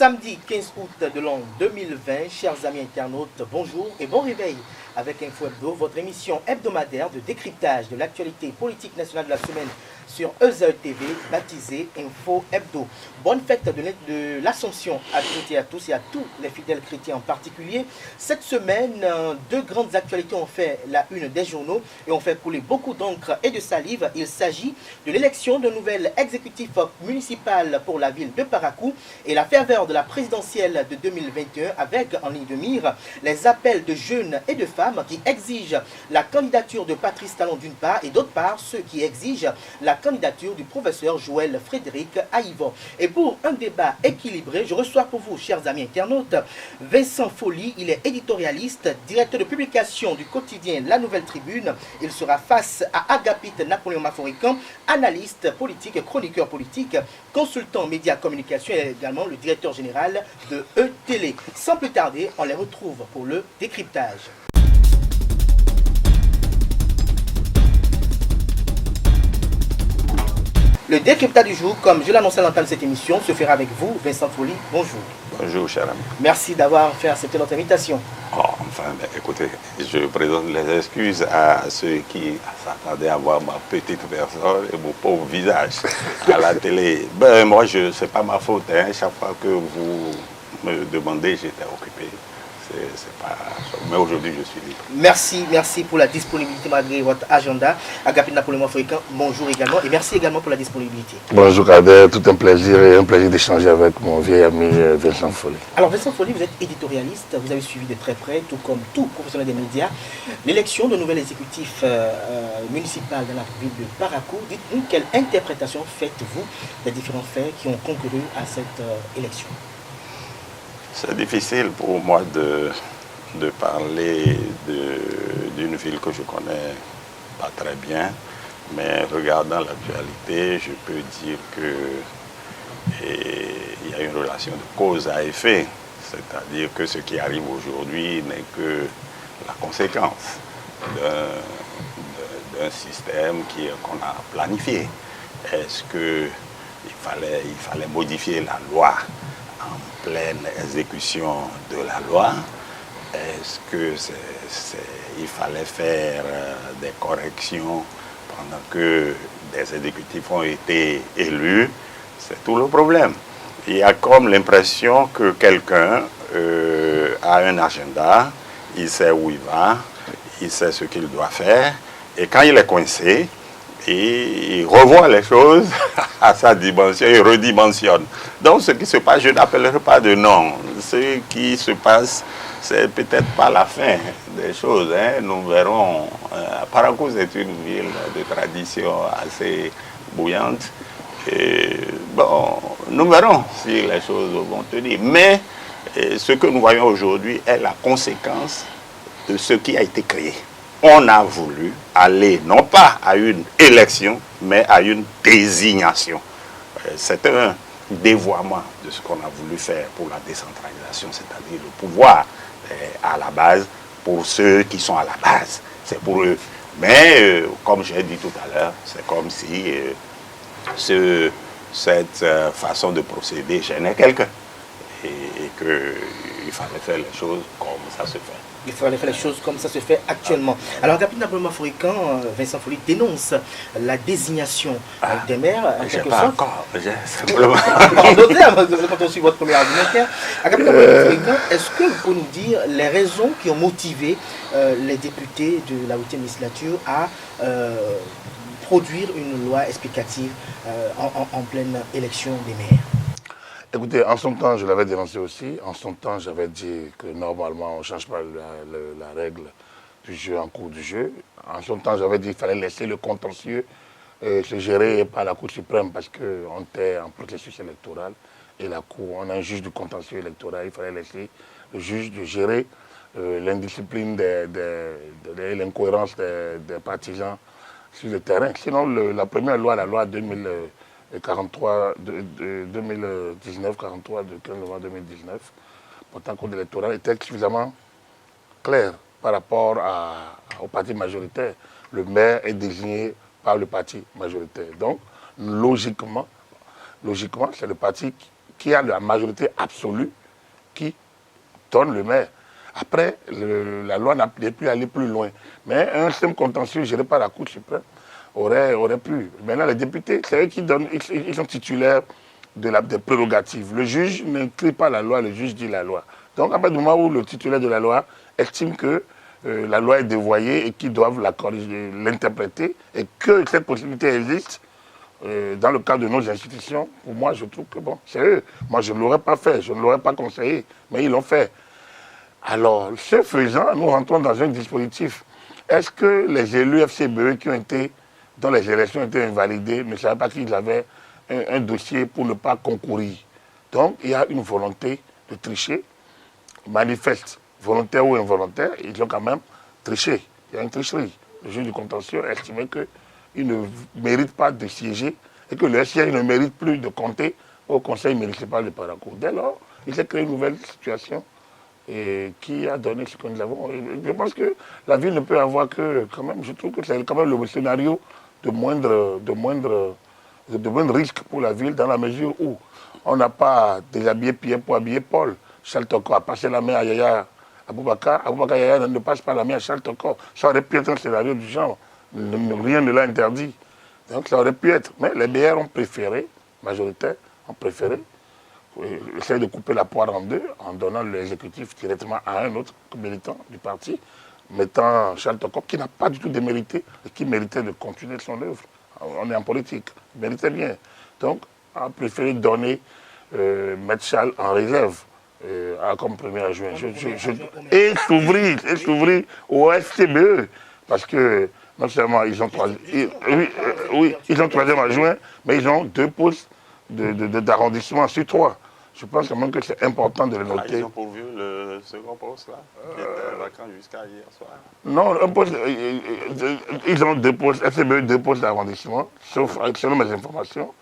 Samedi 15 août de l'an 2020, chers amis internautes, bonjour et bon réveil avec Info Hebdo, votre émission hebdomadaire de décryptage de l'actualité politique nationale de la semaine sur EZE TV, baptisée Info Hebdo. Bonne fête de l'Assomption à toutes et à tous et à tous les fidèles chrétiens en particulier. Cette semaine, deux grandes actualités ont fait la une des journaux et ont fait couler beaucoup d'encre et de salive. Il s'agit de l'élection d'un nouvel exécutif municipal pour la ville de Parakou et la ferveur de la présidentielle de 2021 avec en ligne de mire les appels de jeunes et de femmes qui exigent la candidature de Patrice Talon d'une part et d'autre part ceux qui exigent la candidature du professeur Joël Frédéric Aïvon. Et pour un débat équilibré, je reçois pour vous, chers amis internautes, Vincent Folly. Il est éditorialiste, directeur de publication du quotidien La Nouvelle Tribune. Il sera face à Agapite Napoléon Maforican, analyste politique, chroniqueur politique, consultant médias communication et également le directeur général de E-Télé. Sans plus tarder, on les retrouve pour le décryptage. Le décryptage du jour, comme je l'annonçais à l'entame de cette émission, se fera avec vous, Vincent Folly. Bonjour. Bonjour, cher ami. Merci d'avoir fait accepter notre invitation. Oh, enfin, écoutez, je présente les excuses à ceux qui s'attendaient à voir ma petite personne et mon pauvre visage à la télé. Ben, moi, c'est pas ma faute. Hein. Chaque fois que vous me demandez, j'étais occupé. C'est pas... Mais aujourd'hui, je suis libre. Merci pour la disponibilité malgré votre agenda. Agapite Napoléon Maforican, bonjour également et merci également pour la disponibilité. Bonjour Kader, tout un plaisir d'échanger avec mon vieil ami Vincent Folly. Alors Vincent Folly, vous êtes éditorialiste, vous avez suivi de très près, tout comme tout professionnel des médias, l'élection de nouvel exécutif municipal dans la ville de Parakou. Dites-nous quelle interprétation faites-vous des différents faits qui ont concouru à cette élection? C'est difficile pour moi de parler d'une ville que je connais pas très bien, mais regardant l'actualité, je peux dire qu'il y a une relation de cause à effet, c'est-à-dire que ce qui arrive aujourd'hui n'est que la conséquence d'un système qu'on a planifié. Est-ce qu'il fallait modifier la loi en pleine exécution de la loi? Est-ce qu'il fallait faire des corrections pendant que des exécutifs ont été élus? C'est tout le problème. Il y a comme l'impression que quelqu'un a un agenda, il sait où il va, il sait ce qu'il doit faire, et quand il est coincé, il revoit les choses à sa dimension, il redimensionne. Donc ce qui se passe, je n'appellerai pas de nom. Ce qui se passe, c'est peut-être pas la fin des choses. Hein. Nous verrons. Parakou est une ville de tradition assez bouillante. Et, bon, nous verrons si les choses vont tenir. Mais ce que nous voyons aujourd'hui est la conséquence de ce qui a été créé. On a voulu aller non pas à une élection, mais à une désignation. C'est un dévoiement de ce qu'on a voulu faire pour la décentralisation, c'est-à-dire le pouvoir à la base, pour ceux qui sont à la base. C'est pour eux. Mais, comme j'ai dit tout à l'heure, c'est comme si cette façon de procéder gênait quelqu'un. Et qu'il fallait faire les choses comme ça se fait. Il fallait faire les choses comme ça se fait actuellement. Alors, Agapite Napoléon Maforican, Vincent Folly dénonce la désignation des maires. En quelque sorte. J'ai simplement... En d'autres termes, quand on suit votre premier argumentaire, Agapite Napoléon Maforican, est-ce que vous pouvez nous dire les raisons qui ont motivé les députés de la 8e législature à produire une loi explicative en pleine élection des maires? Écoutez, en son temps, je l'avais dénoncé aussi. En son temps, j'avais dit que normalement, on ne change pas la règle du jeu en cours du jeu. En son temps, j'avais dit qu'il fallait laisser le contentieux se gérer par la Cour suprême parce qu'on était en processus électoral. Et la Cour, on a un juge du contentieux électoral. Il fallait laisser le juge de gérer l'indiscipline et l'incohérence des partisans sur le terrain. Sinon, la première loi, la loi 2019-43 de 15 novembre 2019, portant code électoral, était suffisamment clair par rapport au parti majoritaire. Le maire est désigné par le parti majoritaire. Donc, logiquement, c'est le parti qui a la majorité absolue qui donne le maire. Après, la loi n'a pu aller plus loin. Mais un système contentieux géré par la Cour suprême aurait pu. Maintenant, les députés, c'est eux qui donnent, ils sont titulaires des prérogatives. Le juge n'écrit pas la loi, le juge dit la loi. Donc, à partir du moment où le titulaire de la loi estime que la loi est dévoyée et qu'ils doivent la corriger, l'interpréter, et que cette possibilité existe, dans le cadre de nos institutions, pour moi, je trouve que bon, c'est eux. Moi, je ne l'aurais pas fait, je ne l'aurais pas conseillé, mais ils l'ont fait. Alors, ce faisant, nous rentrons dans un dispositif. Est-ce que les élus FCBE dont les élections ont été invalidées, ne savaient pas qu'ils avaient un dossier pour ne pas concourir? Donc, il y a une volonté de tricher, manifeste, volontaire ou involontaire, ils ont quand même triché. Il y a une tricherie. Le juge du contentieux a estimé qu'ils ne méritent pas de siéger et que leur siège ne mérite plus de compter au conseil municipal de Parakou. Dès lors, il s'est créé une nouvelle situation et qui a donné ce que nous avons. Et je pense que la ville ne peut avoir que, quand même, je trouve que c'est quand même le scénario de moindre risque pour la ville, dans la mesure où on n'a pas déshabillé Pierre pour habiller Paul. Charles Toko a passé la main à Yaya Aboubakar. Aboubakar Yaya ne passe pas la main à Charles Toko. Ça aurait pu être un scénario du genre. Rien ne l'a interdit. Donc ça aurait pu être. Mais les BR ont préféré, majoritaires, ont préféré essayer de couper la poire en deux en donnant l'exécutif directement à un autre militant du parti, mettant Charles Toko, qui n'a pas du tout démérité et qui méritait de continuer son œuvre. On est en politique, il méritait bien. Donc, a préféré donner Maître Charles en réserve comme premier adjoint. Et s'ouvrir au SCBE, parce que non seulement ils ont ils ont troisième adjoint, mais ils ont 2 postes d'arrondissement sur 3. Je pense quand même que c'est important de le noter. Ils ont pourvu le second poste là, qui était vacant jusqu'à hier soir. Non, ils ont 2 postes, FCBE 2 postes d'arrondissement, sauf selon mes informations,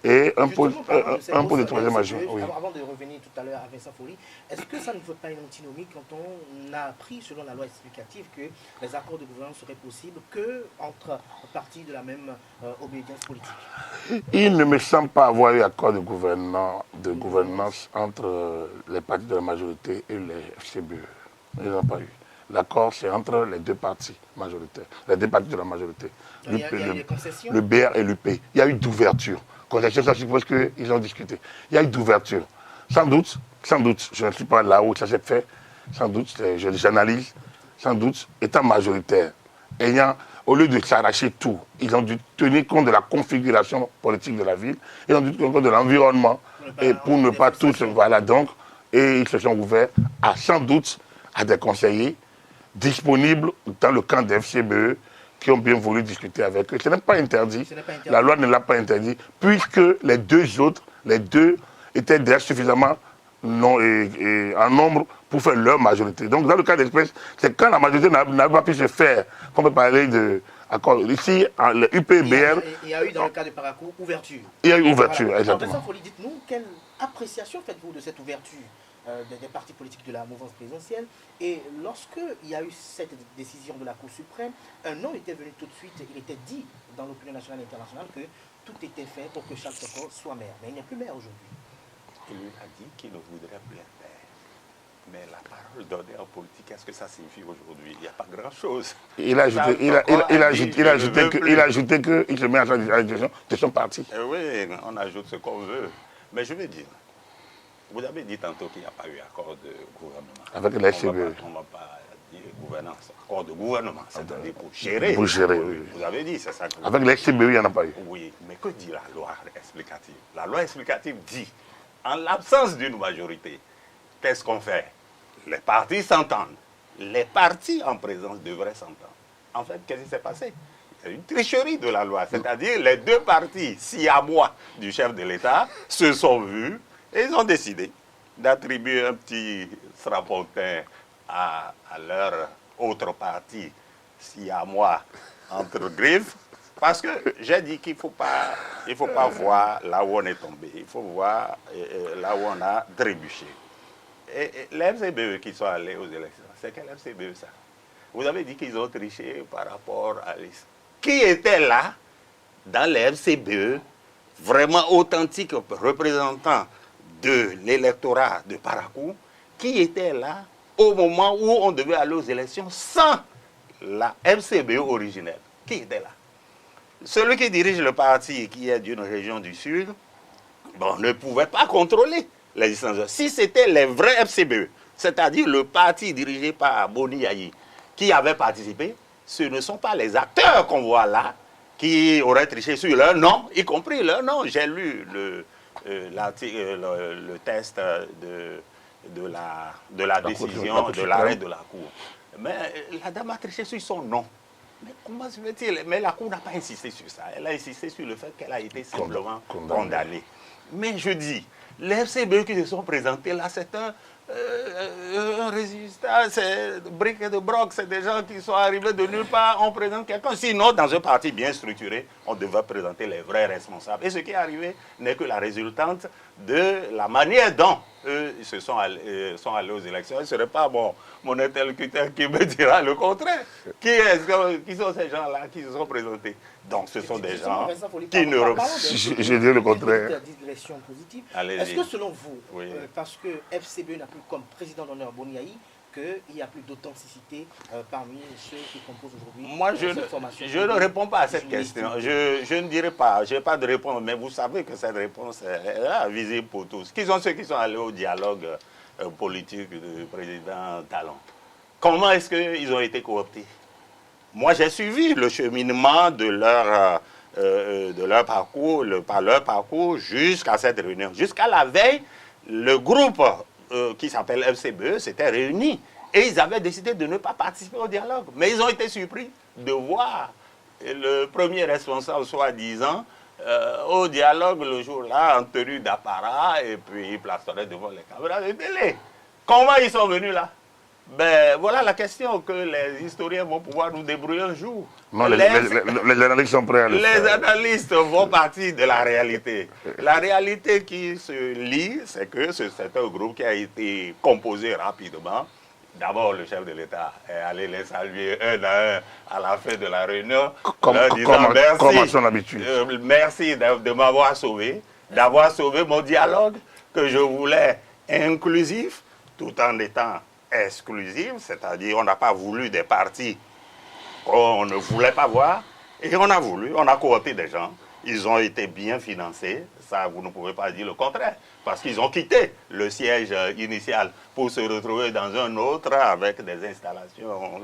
et un poste de troisième adjoint. Oui. Avant de revenir tout à l'heure à Vincent Folly, est-ce que ça ne vaut pas une antinomie quand on a appris, selon la loi explicative, que les accords de gouvernance seraient possibles qu'entre partis de la même obédience politique? Il ne me semble pas avoir eu accord de gouvernance entre les partis de la majorité et les FCBE. Ils n'ont pas eu. L'accord, c'est entre les 2 partis majoritaires, les 2 partis de la majorité. Il y a eu des concessions? Le BR et l'UP. Il y a eu d'ouverture. Concession, ça suppose qu'ils ont discuté. Il y a eu d'ouverture. Sans doute, je ne suis pas là où ça s'est fait, sans doute, j'analyse, sans doute, étant majoritaire, au lieu de s'arracher tout, ils ont dû tenir compte de la configuration politique de la ville, ils ont dû tenir compte de l'environnement, et pour ne pas tous, voilà, donc, et ils se sont ouverts sans doute à des conseillers disponibles dans le camp des FCBE, qui ont bien voulu discuter avec eux. Ce n'est pas interdit. La loi ne l'a pas interdit, puisque les 2 autres, étaient déjà suffisamment en nombre pour faire leur majorité. Donc, dans le cas d'espèce, c'est quand la majorité n'a pas pu se faire qu'on peut parler d'accord. Ici, le UPBR... Il y a eu, dans le cas de Parakou, ouverture. Il y a eu ouverture, exactement. Alors, Folly, dites-nous, quelle appréciation faites-vous de cette ouverture des partis politiques de la mouvance présidentielle? Et lorsqu'il y a eu cette décision de la Cour suprême, un nom était venu tout de suite, il était dit dans l'opinion nationale et internationale que tout était fait pour que Charles Toko soit maire. Mais il n'est plus maire aujourd'hui. Il lui a dit qu'il ne voudrait plus être maire. Mais la parole donnée en politique, qu'est-ce que ça signifie aujourd'hui? Il n'y a pas grand-chose. Il a ajouté qu'il se met à la direction de son parti. Oui, on ajoute ce qu'on veut. Mais je veux dire, vous avez dit tantôt qu'il n'y a pas eu accord de gouvernement. Avec la FCBE. On ne va pas dire gouvernance, accord de gouvernement, c'est-à-dire pour gérer. Pour gérer, oui. Vous avez dit, c'est ça que vous... Avec la FCBE, il n'y en a pas eu. Oui, mais que dit la loi explicative? La loi explicative dit, en l'absence d'une majorité, qu'est-ce qu'on fait? Les partis s'entendent. Les partis en présence devraient s'entendre. En fait, qu'est-ce qui s'est passé? Il y a une tricherie de la loi. C'est-à-dire, les 2 partis siamois du chef de l'État se sont vus et ils ont décidé d'attribuer un petit strapontin à leur autre parti siamois entre griffes. Parce que j'ai dit qu'il ne faut pas voir là où on est tombé. Il faut voir là où on a trébuché. Et les FCBE qui sont allés aux élections, c'est quel FCBE ça? Vous avez dit qu'ils ont triché par rapport à l'IS. Qui était là, dans les FCBE, vraiment authentiques représentants de l'électorat de Parakou qui était là au moment où on devait aller aux élections sans la MCBE originelle. Qui était là? Celui qui dirige le parti, qui est d'une région du Sud, bon, ne pouvait pas contrôler l'existence. Si c'était les vrais FCBE, c'est-à-dire le parti dirigé par Boni Yayi, qui avait participé, ce ne sont pas les acteurs qu'on voit là qui auraient triché sur leur nom, y compris leur nom. J'ai lu le test de la décision, de l'arrêt de la Cour. Mais la dame a triché sur son nom. Mais comment se fait-il? Mais la Cour n'a pas insisté sur ça. Elle a insisté sur le fait qu'elle a été simplement condamnée. Mais je dis, les FCBE qui se sont présentés là, c'est un résultat, c'est briques et de broc, c'est des gens qui sont arrivés de nulle part, on présente quelqu'un. Sinon, dans un parti bien structuré, on devait présenter les vrais responsables. Et ce qui est arrivé n'est que la résultante de la manière dont eux se sont allés aux élections. Ce ne serait pas mon interlocuteur qui me dira le contraire. Qui sont ces gens-là qui se sont présentés? Donc ce sont des gens qui ne... Je dis le contraire. Digression positive. Est-ce que selon vous, oui, parce que FCBE n'a plus comme président d'honneur Boni Yayi, qu'il n'y a plus d'authenticité parmi ceux qui composent aujourd'hui? Moi, je ne réponds pas à cette question. Je ne dirais pas, je n'ai pas de réponse, mais vous savez que cette réponse est visible pour tous. Qui sont ceux qui sont allés au dialogue politique du président Talon? Comment est-ce qu'ils ont été cooptés? Moi, j'ai suivi le cheminement de leur parcours jusqu'à cette réunion. Jusqu'à la veille, le groupe qui s'appelle FCBE s'était réuni et ils avaient décidé de ne pas participer au dialogue. Mais ils ont été surpris de voir le premier responsable, soi-disant, au dialogue le jour-là, en tenue d'apparat, et puis il plaçonnait devant les caméras de télé. Comment ils sont venus là? Ben, voilà la question que les historiens vont pouvoir nous débrouiller un jour. Non, les analystes sont prêts à le faire. Les analystes vont partir de la réalité. La réalité qui se lit, c'est que c'est un groupe qui a été composé rapidement. D'abord, le chef de l'État est allé les saluer un à un à la fin de la réunion, comme à son habitude. Merci de m'avoir sauvé, d'avoir sauvé mon dialogue que je voulais inclusif tout en étant exclusif, c'est-à-dire on n'a pas voulu des partis qu'on ne voulait pas voir, et on a coopté des gens, ils ont été bien financés, ça vous ne pouvez pas dire le contraire, parce qu'ils ont quitté le siège initial pour se retrouver dans un autre avec des installations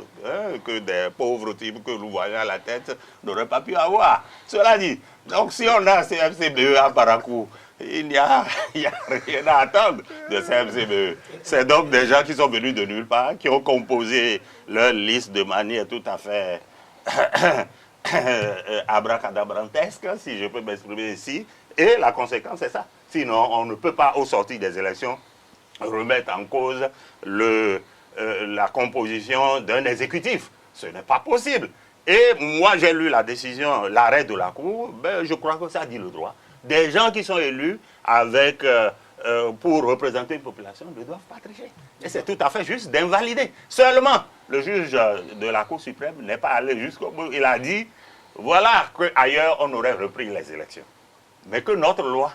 que des pauvres types que nous voyons à la tête n'auraient pas pu avoir. Cela dit, donc si on a CFCBE à Parakou, il n'y a rien à attendre de CFCBE. C'est donc des gens qui sont venus de nulle part, qui ont composé leur liste de manière tout à fait abracadabrantesque, si je peux m'exprimer ici, et la conséquence c'est ça. Sinon, on ne peut pas, au sortir des élections, remettre en cause la composition d'un exécutif. Ce n'est pas possible. Et moi, j'ai lu la décision, l'arrêt de la Cour, ben, je crois que ça dit le droit. Des gens qui sont élus pour représenter une population ne doivent pas tricher. Et c'est tout à fait juste d'invalider. Seulement, le juge de la Cour suprême n'est pas allé jusqu'au bout. Il a dit, voilà qu'ailleurs on aurait repris les élections. Mais que notre loi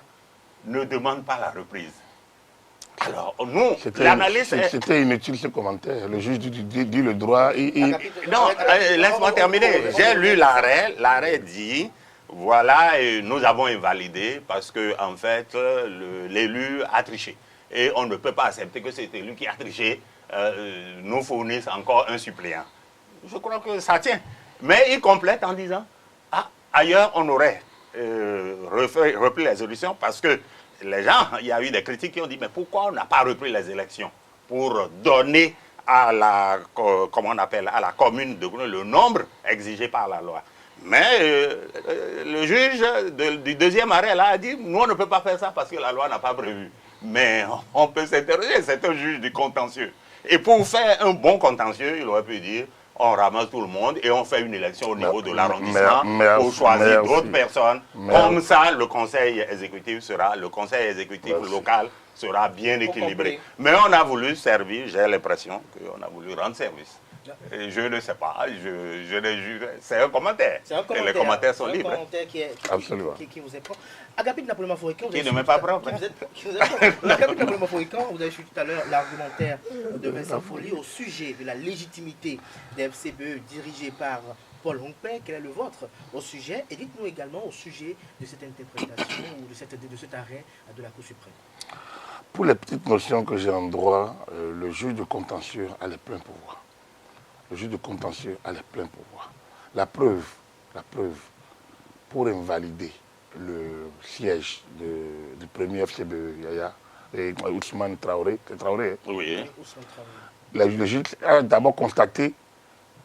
ne demande pas la reprise. Alors, nous, l'analyse... C'était inutile ce commentaire. Le juge dit le droit. Non, laisse-moi terminer. J'ai lu l'arrêt. L'arrêt dit... Voilà, et nous avons invalidé parce que en fait, l'élu a triché. Et on ne peut pas accepter que cet élu qui a triché nous fournisse encore un suppléant. Je crois que ça tient. Mais il complète en disant, ailleurs on aurait repris les élections parce que les gens, il y a eu des critiques qui ont dit, mais pourquoi on n'a pas repris les élections pour donner à la, comment on appelle, à la commune le nombre exigé par la loi. Mais le juge du deuxième arrêt là a dit, nous on ne peut pas faire ça parce que la loi n'a pas prévu. Mais on peut s'interroger, c'est un juge du contentieux. Et pour faire un bon contentieux, il aurait pu dire, on ramasse tout le monde et on fait une élection au niveau de l'arrondissement pour choisir d'autres personnes. Comme ça, le conseil exécutif local sera bien équilibré. Mais on a voulu servir, j'ai l'impression qu'on a voulu rendre service Je ne sais pas, c'est un commentaire. Et les commentaires sont libres. C'est un commentaire qui vous est propre. Agapit Napoléon Mafourican, qui ne m'est pas propre. Agapit Napoléon Mafourican, vous avez suivi tout à l'heure l'argumentaire de Vincent Folly au sujet de la légitimité des FCBE dirigés par Paul Hongpei. Quel est le vôtre au sujet? Et dites-nous également au sujet de cette interprétation ou de cet arrêt de la Cour suprême. Pour les petites notions que j'ai en droit, le juge de contentieux a les pleins pouvoirs. Le juge de contentieux a les pleins pouvoirs. La preuve, pour invalider le siège du premier FCBE, Yaya, et Ousmane Traoré, c'est Traoré, hein? Oui. Le juge a d'abord constaté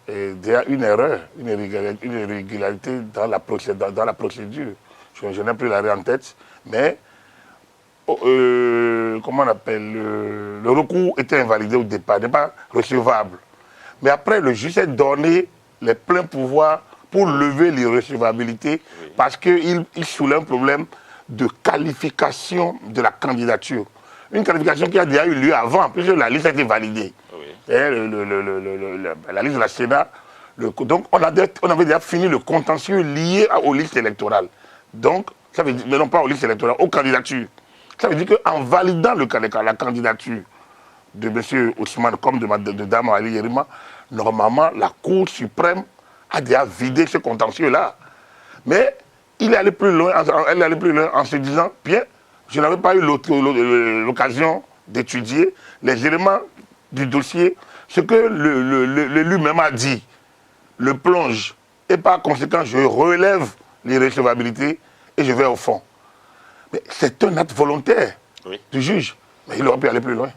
une erreur, une irrégularité dans la procédure. Je n'ai plus l'arrêt en tête, mais comment on appelle, le recours était invalidé au départ, n'est pas recevable. Mais après, le juge a donné les pleins pouvoirs pour lever l'irrecevabilité parce qu'il soulève un problème de qualification de la candidature. Une qualification qui a déjà eu lieu avant, puisque la liste a été validée. Oui. La liste de la Sénat. Donc, on avait déjà fini le contentieux lié aux listes électorales. Donc, ça veut dire, mais non pas aux listes électorales, aux candidatures. Ça veut dire qu'en validant la candidature de M. Ousmane comme de Dame Ali Yerima, normalement, la Cour suprême a déjà vidé ce contentieux-là. Mais elle est allé plus loin en se disant, bien, je n'avais pas eu l'occasion d'étudier les éléments du dossier, ce que l'élu même a dit, le plonge, et par conséquent, je relève l'irrecevabilité et je vais au fond. Mais c'est un acte volontaire du juge. Mais il aurait pu aller plus loin.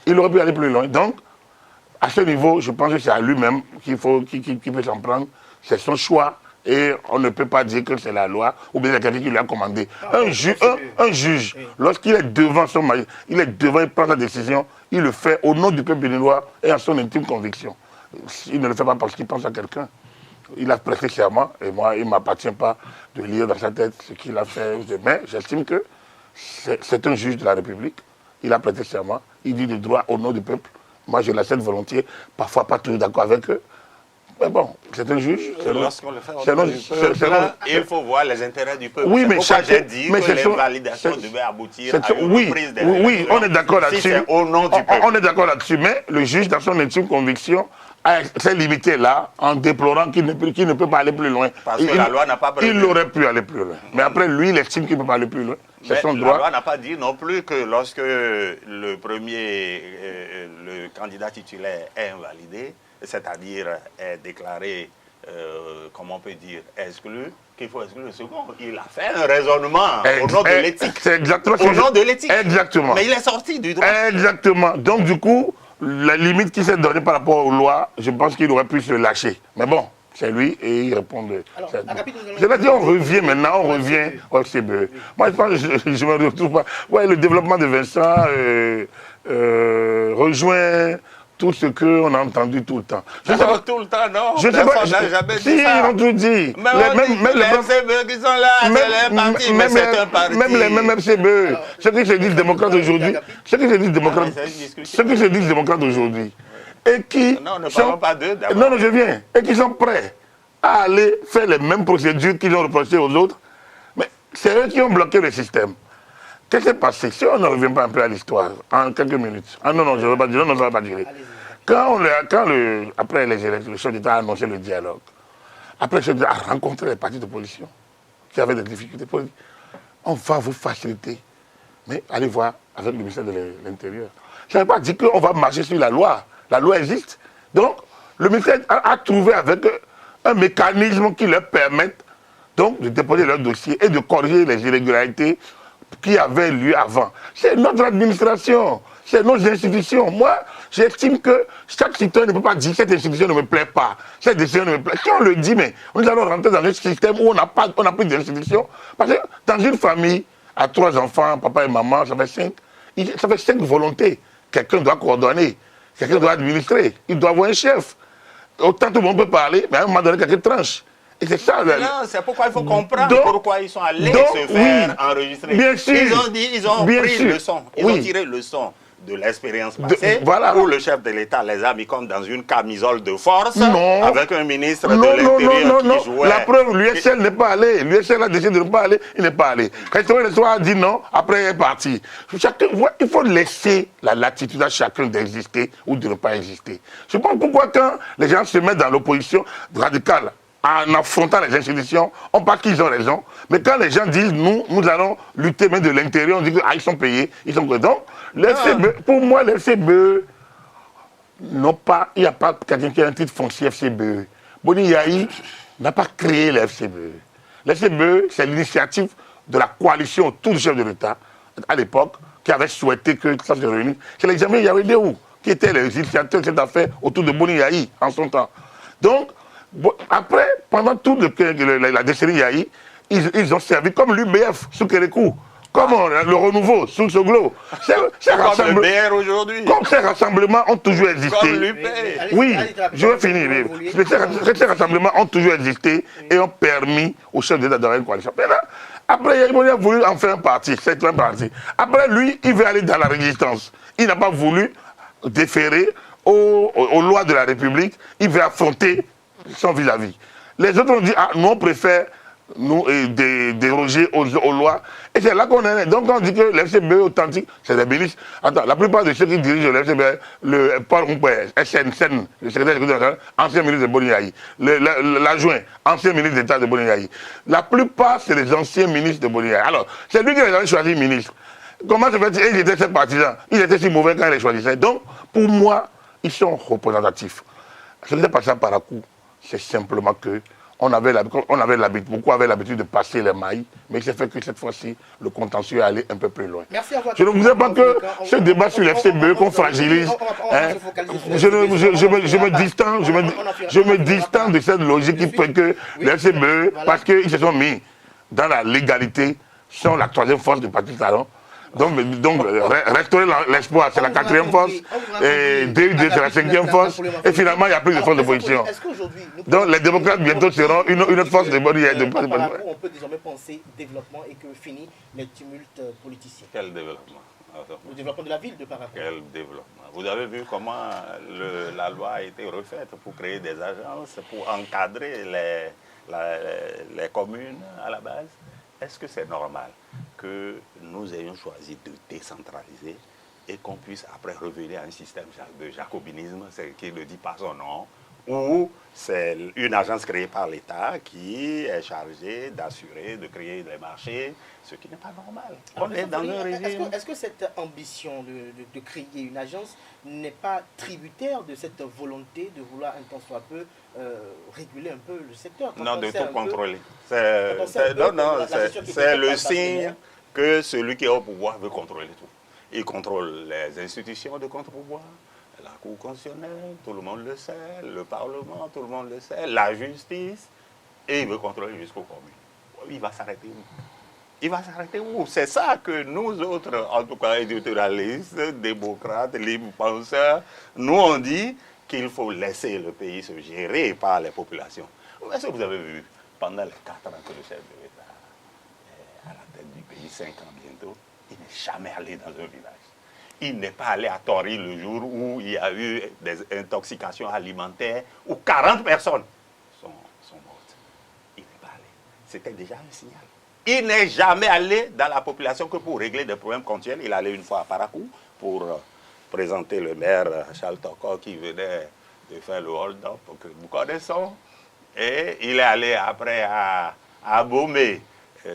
Il aurait pu aller plus loin. Donc, à ce niveau, je pense que c'est à lui-même qu'il peut s'en prendre. C'est son choix. Et on ne peut pas dire que c'est la loi ou bien c'est quelqu'un qui lui a commandé. Un juge, lorsqu'il est devant son mari, il prend sa décision, il le fait au nom du peuple béninois et en son intime conviction. Il ne le fait pas parce qu'il pense à quelqu'un. Il a prêté serment, et moi, il ne m'appartient pas de lire dans sa tête ce qu'il a fait. Mais j'estime que c'est un juge de la République. Il a prêté serment, il dit le droit au nom du peuple. Moi, je l'accepte volontiers, parfois pas toujours d'accord avec eux. Mais bon, c'est un juge. Lorsqu'on le fait au nom du peuple, il faut voir les intérêts du peuple. Oui, mais j'ai dit que l'invalidation devait aboutir à une reprise des élections. Oui, on est d'accord là-dessus. Si c'est au nom du peuple. On est d'accord là-dessus, mais le juge, dans son intime conviction, s'est limité là en déplorant qu'il ne peut pas aller plus loin. Parce que la loi n'a pas prévu. Il aurait pu aller plus loin. Mais après, lui, il estime qu'il ne peut pas aller plus loin. C'est son droit. La loi n'a pas dit non plus que lorsque le candidat titulaire est invalidé, c'est-à-dire est déclaré, comment on peut dire, exclu, qu'il faut exclure le second. Il a fait un raisonnement au nom de l'éthique. C'est exactement au nom de l'éthique. Exactement. Mais il est sorti du droit. Exactement. Donc du coup, la limite qui s'est donnée par rapport aux lois, je pense qu'il aurait pu se lâcher. Mais bon, c'est lui et il répond. Je l'ai dit, on revient maintenant, on revient au CBE. Moi, je pense que je me retrouve pas. Ouais, le développement de Vincent rejoint tout ce qu'on a entendu tout le temps. Je sais pas tout le temps, non. Je sais pas. N'a jamais dit ça. Ils ont tout dit. Même les FCBE qui sont là, c'est les partis, mais c'est un parti. Même les mêmes FCBE, ceux qui se disent démocrates aujourd'hui, ceux qui se disent démocrates aujourd'hui, et qui... Non, ne parlons pas d'eux d'abord. Non, je viens. Et qui sont prêts à aller faire les mêmes procédures qu'ils ont reprochées aux autres. Mais c'est eux qui ont bloqué le système. Qu'est-ce qui s'est passé? Si on ne revient pas un peu à l'histoire, en quelques minutes. Ah non, je ne vais pas dire, non, ça ne va pas dire. Après les élections, le chef d'État a annoncé le dialogue. Après, le chef d'État a rencontré les partis d'opposition qui avaient des difficultés politiques. On va vous faciliter. Mais allez voir avec le ministère de l'Intérieur. Je n'avais pas dit qu'on va marcher sur la loi. La loi existe. Donc, le ministère a trouvé avec eux un mécanisme qui leur permette donc de déposer leur dossier et de corriger les irrégularités qui avaient lieu avant. C'est notre administration, c'est nos institutions. Moi, j'estime que chaque citoyen ne peut pas dire cette institution ne me plaît pas, cette décision ne me plaît pas. Si on le dit, mais nous allons rentrer dans un système où on n'a plus d'institution. Parce que dans une famille, à 3 enfants, papa et maman, ça fait 5 volontés. Quelqu'un doit coordonner, quelqu'un doit administrer, il doit avoir un chef. Autant tout le monde peut parler, mais à un moment donné, quelqu'un tranche. Et c'est ça. C'est pourquoi il faut comprendre pourquoi ils sont allés se faire enregistrer. Bien sûr. Ils ont pris le son. Ils ont tiré le son de l'expérience passée, voilà. où le chef de l'État les a mis comme dans une camisole de force, non. avec un ministre de l'Intérieur qui jouait... La preuve, l'USL n'est pas allé. L'USL a décidé de ne pas aller, il n'est pas allé. Quand il a dit non, après il est parti. Il faut laisser la latitude à chacun d'exister ou de ne pas exister. Je pense pourquoi quand les gens se mettent dans l'opposition radicale, en affrontant les institutions, on pense qu'ils ont raison. Mais quand les gens disent, nous allons lutter même de l'intérieur, on dit qu'ils sont payés, ils sont présents. Pour moi, le FCBE, il n'y a pas quelqu'un qui a un titre foncier FCBE. Boni Yahi n'a pas créé le FCBE. Le FCBE, c'est l'initiative de la coalition autour du chef de l'État, à l'époque, qui avait souhaité que ça se réunisse. C'est les Jamé Yawedéou qui étaient les initiateurs de cette affaire autour de Boni Yahi en son temps. Donc, après, pendant toute la décennie Yahi, ils ont servi comme l'UBF sous Kérékou, comme le renouveau sous Soglo. Comme le BR aujourd'hui. Comme ces rassemblements ont toujours existé. Comme l'UP. Oui, je vais finir. Ces rassemblements ont toujours existé et ont permis aux chefs d'État d'avoir une coalition. Mais là, après, il a voulu en faire un parti, c'est un parti. Après, lui, il veut aller dans la résistance. Il n'a pas voulu déférer aux lois de la République. Il veut affronter son vis-à-vis. Les autres ont dit, nous on préfère déroger aux lois. Et c'est là qu'on est. Donc on dit que l'FCBE authentique, c'est des ministres. Attends, la plupart de ceux qui dirigent l'FCBE, le Paul Roumpoué, SNSN, le secrétaire exécutif, ancien ministre de Boni Yahi, l'adjoint, ancien ministre d'État de Boni Yahi. La plupart, c'est les anciens ministres de Boni Yahi. Alors, c'est lui qui les a choisi ministre. Comment se fait-il? Il était ces partisans. Il était si mauvais quand il les choisissait. Donc, pour moi, ils sont représentatifs. Ce qui s'est passé à Parakou, c'est simplement que beaucoup avaient l'habitude de passer les mailles, mais il s'est fait que cette fois-ci, le contentieux est allé un peu plus loin. Merci à vous. Je ne voudrais pas que ce débat sur l'FCBE qu'on fragilise. Je me distance de cette logique qui fait que l'FCBE, parce qu'ils se sont mis dans la légalité, sont la troisième force du Parti Talon. Donc, restaurer l'espoir, c'est la quatrième force, et DUD, c'est la cinquième force, et finalement, il n'y a plus de force d'opposition. Donc, les démocrates, bientôt, seront une autre force de Boni Yahi. On peut désormais penser développement et que finit les tumultes politiciens. Quel développement? Le développement de la ville de Parakou. Quel développement? Vous avez vu comment la loi a été refaite pour créer des agences, pour encadrer les communes à la base? Est-ce que c'est normal que nous ayons choisi de décentraliser et qu'on puisse après revenir à un système de jacobinisme, qui ne dit pas son nom, où c'est une agence créée par l'État qui est chargée d'assurer, de créer les marchés, ce qui n'est pas normal. On est dans un régime... Est-ce que cette ambition de créer une agence n'est pas tributaire de cette volonté de vouloir un tant soit peu réguler un peu le secteur? Non, de tout contrôler. C'est le signe que celui qui est au pouvoir veut contrôler tout. Il contrôle les institutions de contre-pouvoir, la Cour constitutionnelle, tout le monde le sait, le Parlement, tout le monde le sait, la justice, et il veut contrôler jusqu'aux communes. Il va s'arrêter où? Il va s'arrêter où? C'est ça que nous autres, en tout cas éditorialistes, démocrates, libres penseurs, nous on dit qu'il faut laisser le pays se gérer par les populations. Est-ce que vous avez vu, pendant les 4 ans que le chef de l'État est à la tête du pays, 5 ans bientôt, il n'est jamais allé dans un village. Il n'est pas allé à Tori le jour où il y a eu des intoxications alimentaires, où 40 personnes sont mortes. Il n'est pas allé. C'était déjà un signal. Il n'est jamais allé dans la population que pour régler des problèmes ponctuels. Il allait une fois à Parakou pour présenter le maire Charles Toko qui venait de faire le hold-up que nous connaissons. Et il est allé après à Bomé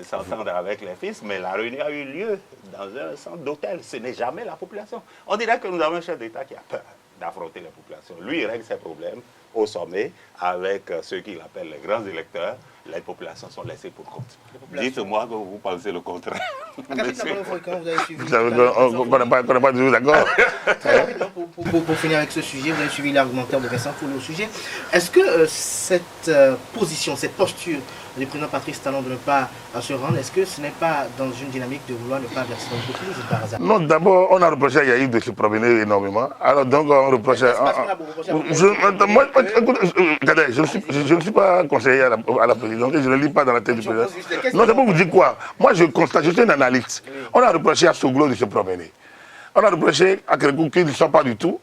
s'entendre avec les fils, mais la réunion a eu lieu dans un centre d'hôtel. Ce n'est jamais la population. On dirait que nous avons un chef d'État qui a peur d'affronter les populations. Lui, il règle ses problèmes au sommet avec ceux qu'il appelle les grands électeurs. Les populations sont laissées pour compte. Dites-moi que vous pensez le contraire. On n'est pas toujours d'accord. Pour finir avec ce sujet, vous avez suivi l'argumentaire de Vincent Foulé au sujet. Est-ce que cette position, cette posture du président Patrice Talon de ne pas se rendre, est-ce que ce n'est pas dans une dynamique de vouloir ne pas verser dans le populisme par hasard? Non, d'abord, on a reproché à Yahi de se promener énormément. Alors donc, on reprochait... Je ne suis pas conseiller à la présidence, je ne lis pas dans la tête du président. Non, c'est pour vous dire quoi. Moi, je constate, je suis un analyste. On a reproché à Soglo de se promener. On a reproché à Kérékou qu'il ne sort pas du tout.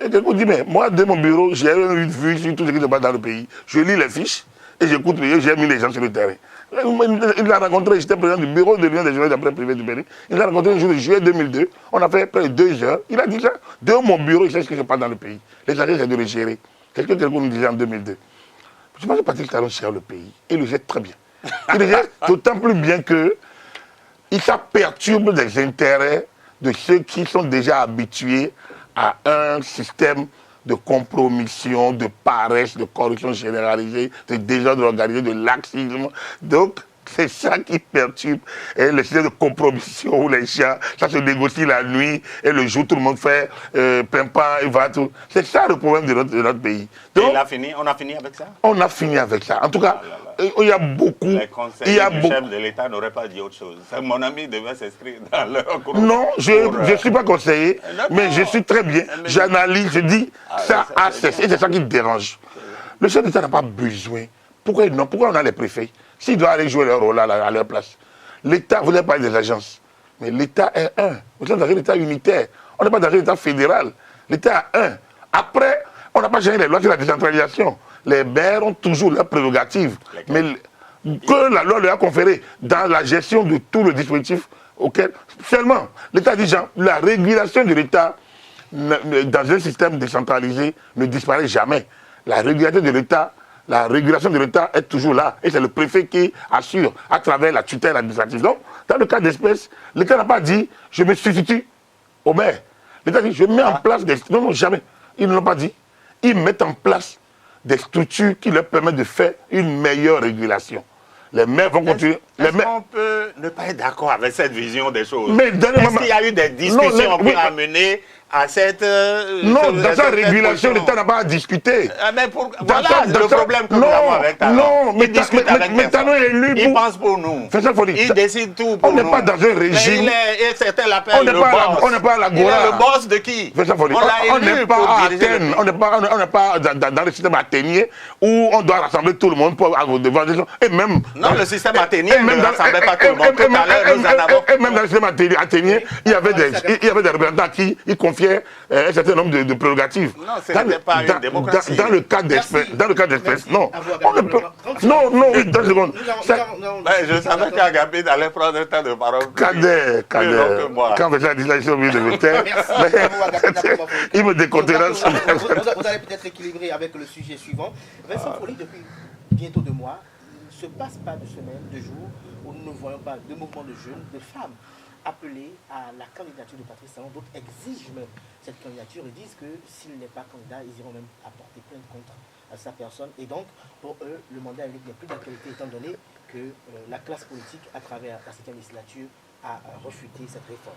Et Kérékou dit, mais moi, de mon bureau, j'ai une vue sur tout ce qui se passe dans le pays. Je lis les fiches et j'écoute, j'ai mis les gens sur le terrain. Il l'a rencontré, j'étais président du bureau de l'Union des journalistes d'après privé du Bénin. Il l'a rencontré le jour de juillet 2002. On a fait près de 2 heures. Il a dit ça. De mon bureau, il sait ce qui se passe dans le pays. L'essentiel, c'est de le gérer. C'est ce que Kérékou nous disait en 2002. Je pense que Patrick Talon gère le pays. Il le gère très bien. Il le gère d'autant plus bien que ça perturbe les intérêts de ceux qui sont déjà habitués à un système de compromission, de paresse, de corruption généralisée, de désordre organisé, de laxisme. Donc, c'est ça qui perturbe le système de compromission où les gens, ça se négocie la nuit et le jour tout le monde fait pimpin et va tout. C'est ça le problème de notre pays. Donc, on a fini avec ça? On a fini avec ça. En tout cas, il y a beaucoup. Les conseillers du chef de l'État n'auraient pas dit autre chose. Mon ami devait s'inscrire dans leur groupe. Non, je ne suis pas conseiller, mais je suis très bien. J'analyse, je dis, ça a cessé. Et c'est ça qui me dérange. Le chef d'État n'a pas besoin. Pourquoi on a les préfets? S'ils doivent aller jouer leur rôle à leur place. L'État, vous voulez parler des agences, mais l'État est un. Vous êtes dans un État unitaire. On n'est pas dans un État fédéral. L'État est un. Après, on n'a pas changé les lois sur la décentralisation. Les maires ont toujours leurs prérogatives. Mais que la loi leur a conféré dans la gestion de tout le dispositif auquel. Seulement, l'État dit, la régulation de l'État dans un système décentralisé ne disparaît jamais. La régulation de l'État est toujours là. Et c'est le préfet qui assure à travers la tutelle administrative. Donc, dans le cas d'espèce, l'État n'a pas dit « je me substitue au maire ». L'État dit « je mets en place des... » Non, jamais. Ils ne l'ont pas dit. Ils mettent en place des structures qui leur permettent de faire une meilleure régulation. Les maires vont continuer. Est-ce qu'on peut ne pas être d'accord avec cette vision des choses? Est-ce qu'il y a eu des discussions qui ont amené à cette... non, dans sa régulation, l'État n'a pas à discuter. Mais voilà le problème que nous avons avec Talon. Non, mais Talon est élu pour... Il pense pour nous. Il décide tout pour nous. On n'est pas dans un régime... Certains l'appellent le boss. On n'est pas à la Gora. Il est le boss de qui? On n'est pas à Athènes. On n'est pas dans le système athénien où on doit rassembler tout le monde pour devant des gens. Et même... Non, le système athénien ne rassemblait pas tout le monde. Tout à l'heure, nous en avons... Et même dans le système athénien, il y avait des représentants qui confiaient un certain nombre de prérogatives. Non, ce n'était pas une démocratie. Dans le cas d'espèce, non. Non, 2 secondes. Je savais qu'Agabid allait prendre un temps de parole. Cadet. Quand vous avez dit ça, ils sont obligés de me taire. Il me décontenancent. Vous allez peut-être équilibrer avec le sujet suivant. Vincent Folly, depuis bientôt 2 mois, il ne se passe pas de semaine, de jours, où nous ne voyons pas de mouvements de jeunes, de femmes appelés à la candidature de Patrice Talon. D'autres exigent même cette candidature et disent que s'il n'est pas candidat, ils iront même apporter plainte contre sa personne. Et donc, pour eux, le mandat unique n'est plus d'actualité étant donné que la classe politique, à travers la 7e législature, a refuté cette réforme.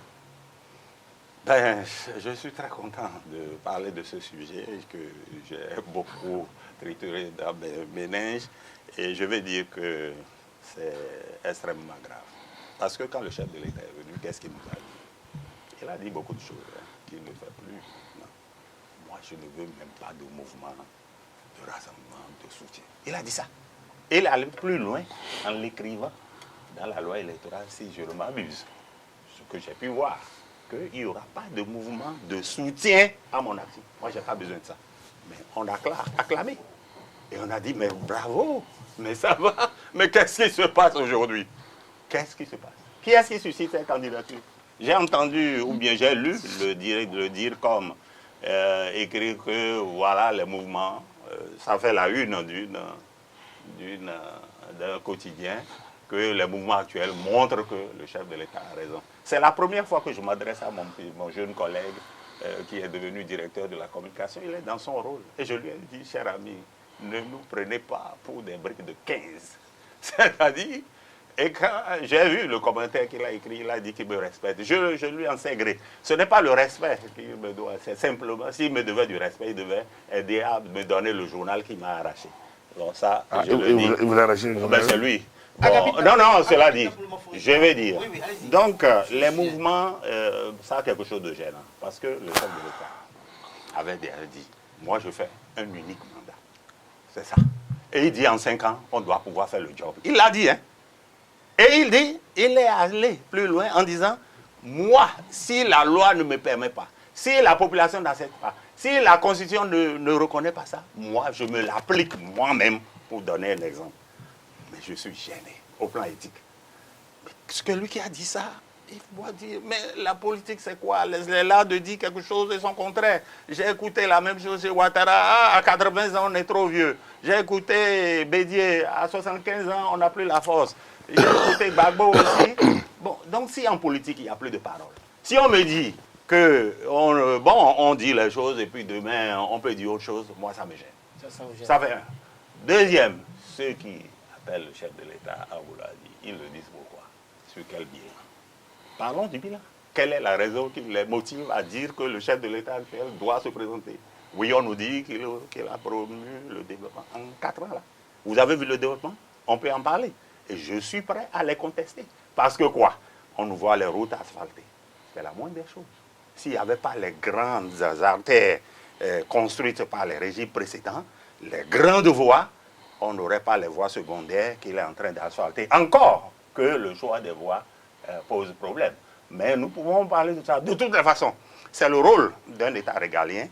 Je suis très content de parler de ce sujet que j'ai beaucoup trituré dans mes méninges et je vais dire que c'est extrêmement grave. Parce que quand le chef de l'État est venu, qu'est-ce qu'il nous a dit? Il a dit beaucoup de choses qu'il ne fait plus. Non. Moi, je ne veux même pas de mouvement, de rassemblement, de soutien. Il a dit ça. Et il allait plus loin en l'écrivant dans la loi électorale, si je ne m'abuse. Ce que j'ai pu voir, qu'il n'y aura pas de mouvement de soutien à mon action. Moi, je n'ai pas besoin de ça. Mais on a acclamé. Et on a dit, mais bravo, mais ça va. Mais qu'est-ce qui se passe aujourd'hui? Qu'est-ce qui se passe? Qui est-ce qui suscite cette candidature? J'ai entendu, ou bien j'ai lu le dire comme écrit que voilà les mouvements, ça fait la une d'un quotidien, que les mouvements actuels montrent que le chef de l'État a raison. C'est la première fois que je m'adresse à mon jeune collègue qui est devenu directeur de la communication. Il est dans son rôle. Et je lui ai dit, cher ami, ne nous prenez pas pour des briques de 15. C'est-à-dire... Et quand j'ai vu le commentaire qu'il a écrit, il a dit qu'il me respecte. Je lui en sais gré. Ce n'est pas le respect qu'il me doit. C'est simplement, s'il me devait du respect, il devait aider à me donner le journal qu'il m'a arraché. Donc ça, je le dis. Il vous a arraché le journal? C'est lui. Bon, non, cela dit. Je vais dire. Donc, les mouvements, ça a quelque chose de gênant. Parce que le chef de l'État avait dit, moi je fais un unique mandat. C'est ça. Et il dit, en 5 ans, on doit pouvoir faire le job. Il l'a dit, hein. Et il dit, il est allé plus loin en disant, Moi, si la loi ne me permet pas, si la population n'accepte pas, si la Constitution ne reconnaît pas ça, moi, je me l'applique moi-même pour donner un exemple. Mais je suis gêné au plan éthique. Mais ce que lui qui a dit ça, il doit dire, mais la politique c'est quoi? Les là de dire quelque chose et son contraire. J'ai écouté la même chose chez Ouattara, ah, à 80 ans on est trop vieux. J'ai écouté Bédier, à 75 ans on n'a plus la force. J'ai écouté Gbagbo aussi. Bon, donc si en politique il n'y a plus de parole, si on me dit que on dit les choses et puis demain on peut dire autre chose, moi ça me gêne. Ça fait un. Deuxième, ceux qui appellent le chef de l'État à Abouladi, ils le disent pourquoi? Sur quel bilan? Parlons du bilan. Quelle est la raison qui les motive à dire que le chef de l'État actuel doit se présenter? Oui, on nous dit qu'il a promu le développement en 4 ans. Là. Vous avez vu le développement? On peut en parler. Et je suis prêt à les contester. Parce que quoi? On nous voit les routes asphaltées. C'est la moindre des choses. S'il n'y avait pas les grandes artères construites par les régimes précédents, les grandes voies, on n'aurait pas les voies secondaires qu'il est en train d'asphalter. Encore que le choix des voies pose problème. Mais nous pouvons parler de ça. De toutes les façons, c'est le rôle d'un État régalien,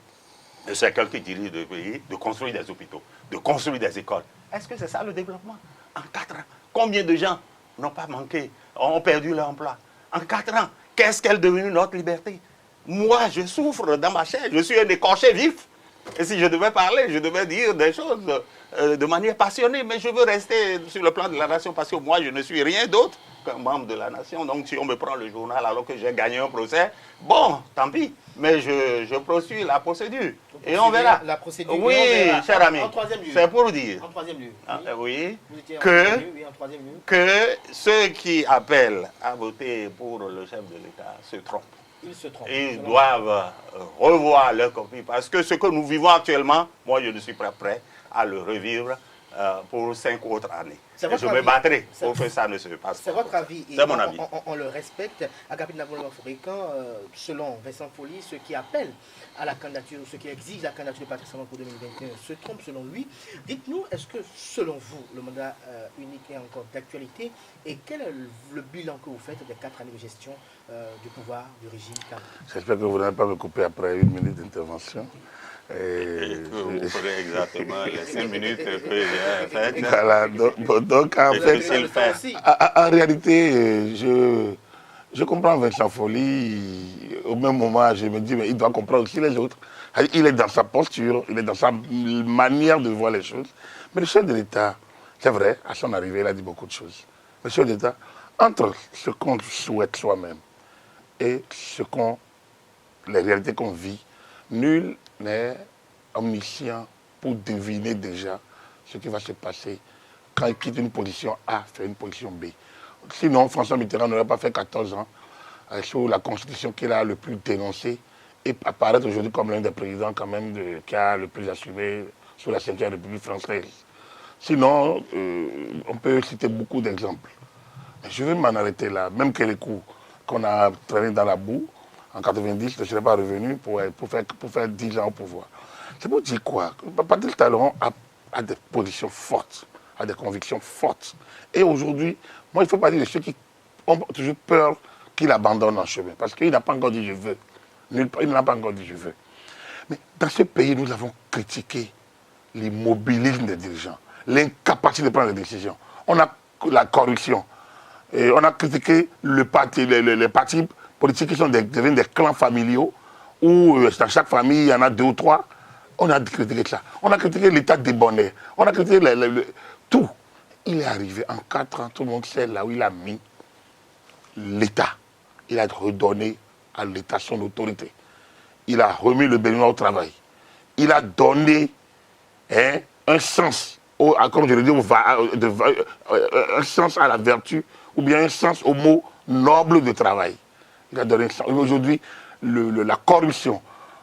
de quelqu'un qui dirige le pays, de construire des hôpitaux, de construire des écoles. Est-ce que c'est ça le développement? En 4 ans, combien de gens n'ont pas manqué, ont perdu leur emploi? En 4 ans, qu'est-ce qu'est devenue notre liberté? Moi, je souffre dans ma chair, je suis un écorché vif. Et si je devais parler, je devais dire des choses de manière passionnée, mais je veux rester sur le plan de la nation parce que moi, je ne suis rien d'autre qu'un membre de la nation. Donc, si on me prend le journal alors que j'ai gagné un procès, bon, tant pis. Mais je poursuis la procédure. Et on verra. La procédure. Oui, cher ami. C'est pour dire. En troisième lieu. Oui. Oui. Que ceux qui appellent à voter pour le chef de l'État se trompent. Ils se trompent. Ils doivent revoir leur copie. Parce que ce que nous vivons actuellement, moi, je ne suis pas prêt à le revivre pour 5 autres années. Et je me battrai pour que ça ne se passe pas. C'est votre avis. C'est mon avis. On le respecte. Agapit Nabolo-Africain, selon Vincent Folly, ceux qui appellent à la candidature, ceux qui exigent la candidature de Patrice Talon pour 2021 se trompent selon lui. Dites-nous, est-ce que selon vous, le mandat unique est encore d'actualité et quel est le bilan que vous faites des 4 années de gestion du pouvoir du régime Talon? J'espère que vous n'allez pas me couper après 1 minute d'intervention. Vous ferez exactement les 5 minutes que j'ai faites. Voilà, donc en fait, en réalité, je comprends Vincent Folly. Au même moment, je me dis, mais il doit comprendre aussi les autres. Il est dans sa posture, il est dans sa manière de voir les choses. Mais le chef de l'État, c'est vrai, à son arrivée, il a dit beaucoup de choses. Le chef de l'État, entre ce qu'on souhaite soi-même et les réalités qu'on vit, nul n'est omniscient pour deviner déjà ce qui va se passer quand il quitte une position A, faire une position B. Sinon, François Mitterrand n'aurait pas fait 14 ans sur la Constitution qu'il a le plus dénoncée et apparaître aujourd'hui comme l'un des présidents quand même qui a le plus assumé sous la 5e République française. Sinon, on peut citer beaucoup d'exemples. Je vais m'en arrêter là. Même que les coups qu'on a traînés dans la boue, en 90, je ne serais pas revenu pour faire 10 ans au pouvoir. C'est pour dire quoi? Patrice Talon a des positions fortes, a des convictions fortes. Et aujourd'hui, moi, il ne faut pas dire de ceux qui ont toujours peur qu'il abandonne en chemin. Parce qu'il n'a pas encore dit je veux. Il n'a pas encore dit je veux. Mais dans ce pays, nous avons critiqué l'immobilisme des dirigeants, l'incapacité de prendre des décisions. On a la corruption. Et on a critiqué les partis politiques qui deviennent des clans familiaux, où dans chaque famille, il y en a 2 ou 3. On a critiqué ça. On a critiqué l'état débonnaire. On a critiqué tout. Il est arrivé en 4 ans, tout le monde sait là où il a mis l'État. Il a redonné à l'État son autorité. Il a remis le Béninois au travail. Il a donné un sens, comme je le dis, un sens à la vertu, ou bien un sens au mot noble de travail. Il a donné ça. Aujourd'hui, la corruption,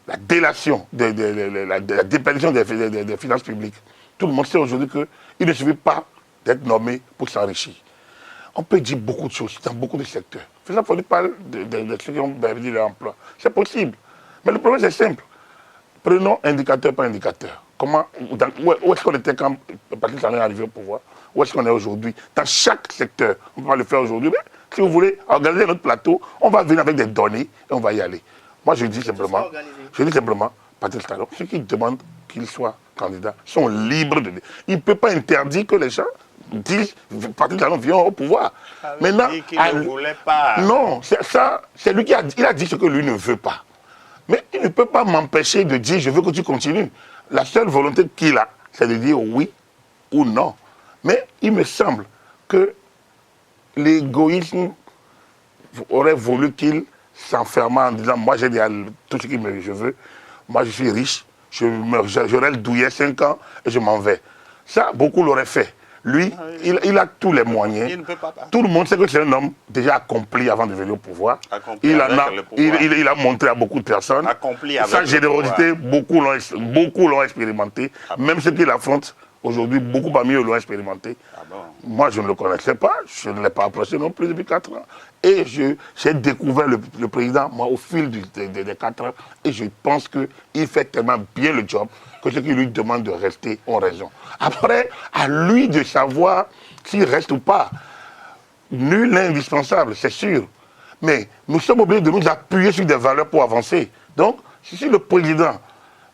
la délation, la déperdition des finances publiques, tout le monde sait aujourd'hui qu'il ne suffit pas d'être nommé pour s'enrichir. On peut dire beaucoup de choses dans beaucoup de secteurs. Il faut parler de ceux qui ont perdu leur emploi. C'est possible. Mais le problème, c'est simple. Prenons indicateur par indicateur. Où est-ce qu'on était quand Patrice Talon est arrivé au pouvoir? Où est-ce qu'on est aujourd'hui? Dans chaque secteur. On ne peut pas le faire aujourd'hui, mais Si vous voulez organiser notre plateau, on va venir avec des données et on va y aller. Moi, je dis simplement, Patrice Talon, ceux qui demandent qu'il soit candidat sont libres de... Il ne peut pas interdire que les gens disent Patrice Talon vient au pouvoir. Maintenant, il ne voulait pas. Non, c'est lui qui a dit ce que lui ne veut pas. Mais il ne peut pas m'empêcher de dire je veux que tu continues. La seule volonté qu'il a, c'est de dire oui ou non. Mais il me semble que l'égoïsme aurait voulu qu'il s'enferme en disant moi j'ai tout ce que je veux, moi je suis riche, j'aurai le douillet 5 ans et je m'en vais. Ça, beaucoup l'auraient fait. Lui, il a tous les moyens. Il ne peut pas. Tout le monde sait que c'est un homme déjà accompli avant de venir au pouvoir. Il a montré à beaucoup de personnes. Sa générosité, beaucoup l'ont expérimenté. Même ceux qui l'affrontent aujourd'hui, beaucoup parmi eux l'ont expérimenté. Moi, je ne le connaissais pas. Je ne l'ai pas approché non plus depuis 4 ans. Et j'ai découvert le président, moi, au fil des 4 ans. Et je pense qu'il fait tellement bien le job que ceux qui lui demandent de rester ont raison. Après, à lui de savoir s'il reste ou pas. Nul n'est indispensable, c'est sûr. Mais nous sommes obligés de nous appuyer sur des valeurs pour avancer. Donc, si le président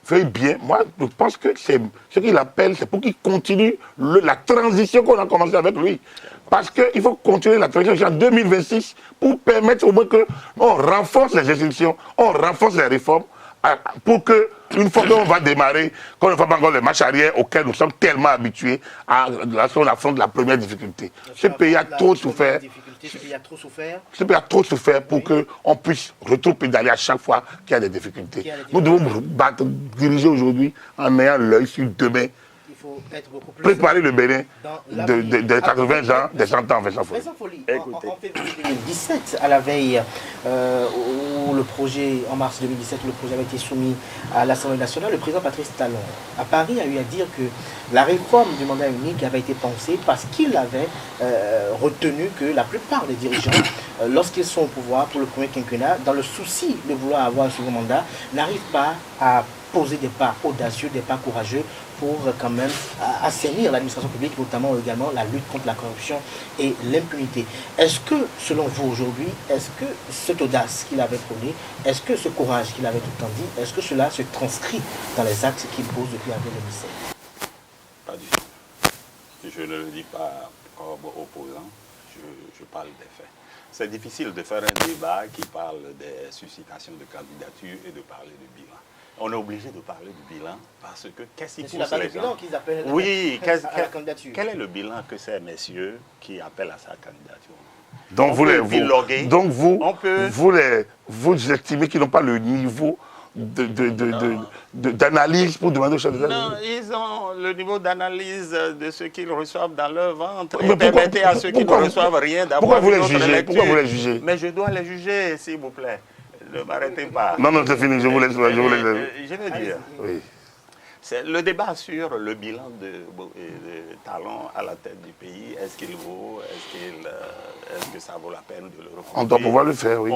veut bien, moi, je pense que c'est ce qu'il appelle, c'est pour qu'il continue la transition qu'on a commencé avec lui. Parce qu'il faut continuer la transition en 2026 pour permettre au moins qu'on renforce les institutions, on renforce les réformes, pour que, une fois qu'on va démarrer, qu'on ne fasse pas encore les marches arrière auxquelles nous sommes tellement habitués, lorsqu'on affronte la première difficulté. Ce pays a trop souffert. Ce pays a trop souffert. Ce pays a trop souffert pour qu'on puisse retrouver à chaque fois qu'il y a des difficultés. Nous devons diriger aujourd'hui en ayant l'œil sur demain. Il faut être beaucoup plus préparer le Bénin de 80 ans, des 100 ans, Vincent Folly. En février 2017, à la veille où le projet, en mars 2017, où le projet avait été soumis à l'Assemblée nationale, le président Patrice Talon à Paris a eu à dire que la réforme du mandat unique avait été pensée parce qu'il avait retenu que la plupart des dirigeants, lorsqu'ils sont au pouvoir pour le premier quinquennat, dans le souci de vouloir avoir un second mandat, n'arrivent pas à poser des pas audacieux, des pas courageux pour quand même assainir l'administration publique, notamment également la lutte contre la corruption et l'impunité. Est-ce que, selon vous aujourd'hui, est-ce que cette audace qu'il avait prônée, est-ce que ce courage qu'il avait tout le temps dit, est-ce que cela se transcrit dans les actes qu'il pose depuis avril 2017? Pas du tout. Je ne le dis pas comme opposant, je parle des faits. C'est difficile de faire un débat qui parle des suscitations de candidatures et de parler du bilan. On est obligé de parler du bilan parce que qu'est-ce qui pousse les gens? C'est le bilan qu'ils appellent à la candidature. Quel est le bilan que ces messieurs qui appellent à sa candidature? Donc vous estimez qu'ils n'ont pas le niveau d'analyse pour demander au chef de l'État? Non, ils ont le niveau d'analyse de ce qu'ils reçoivent dans leur ventre. Et permettez à ceux qui ne reçoivent rien d'avoir une autre lecture. Pourquoi vous les jugez? Mais je dois les juger, s'il vous plaît. Ne m'arrêtez pas. Non, c'est fini, je vous laisse. Je veux dire, oui. C'est le débat sur le bilan de Talon à la tête du pays. Est-ce qu'il vaut? Est-ce que ça vaut la peine de le reconduire? On doit pouvoir le faire, oui.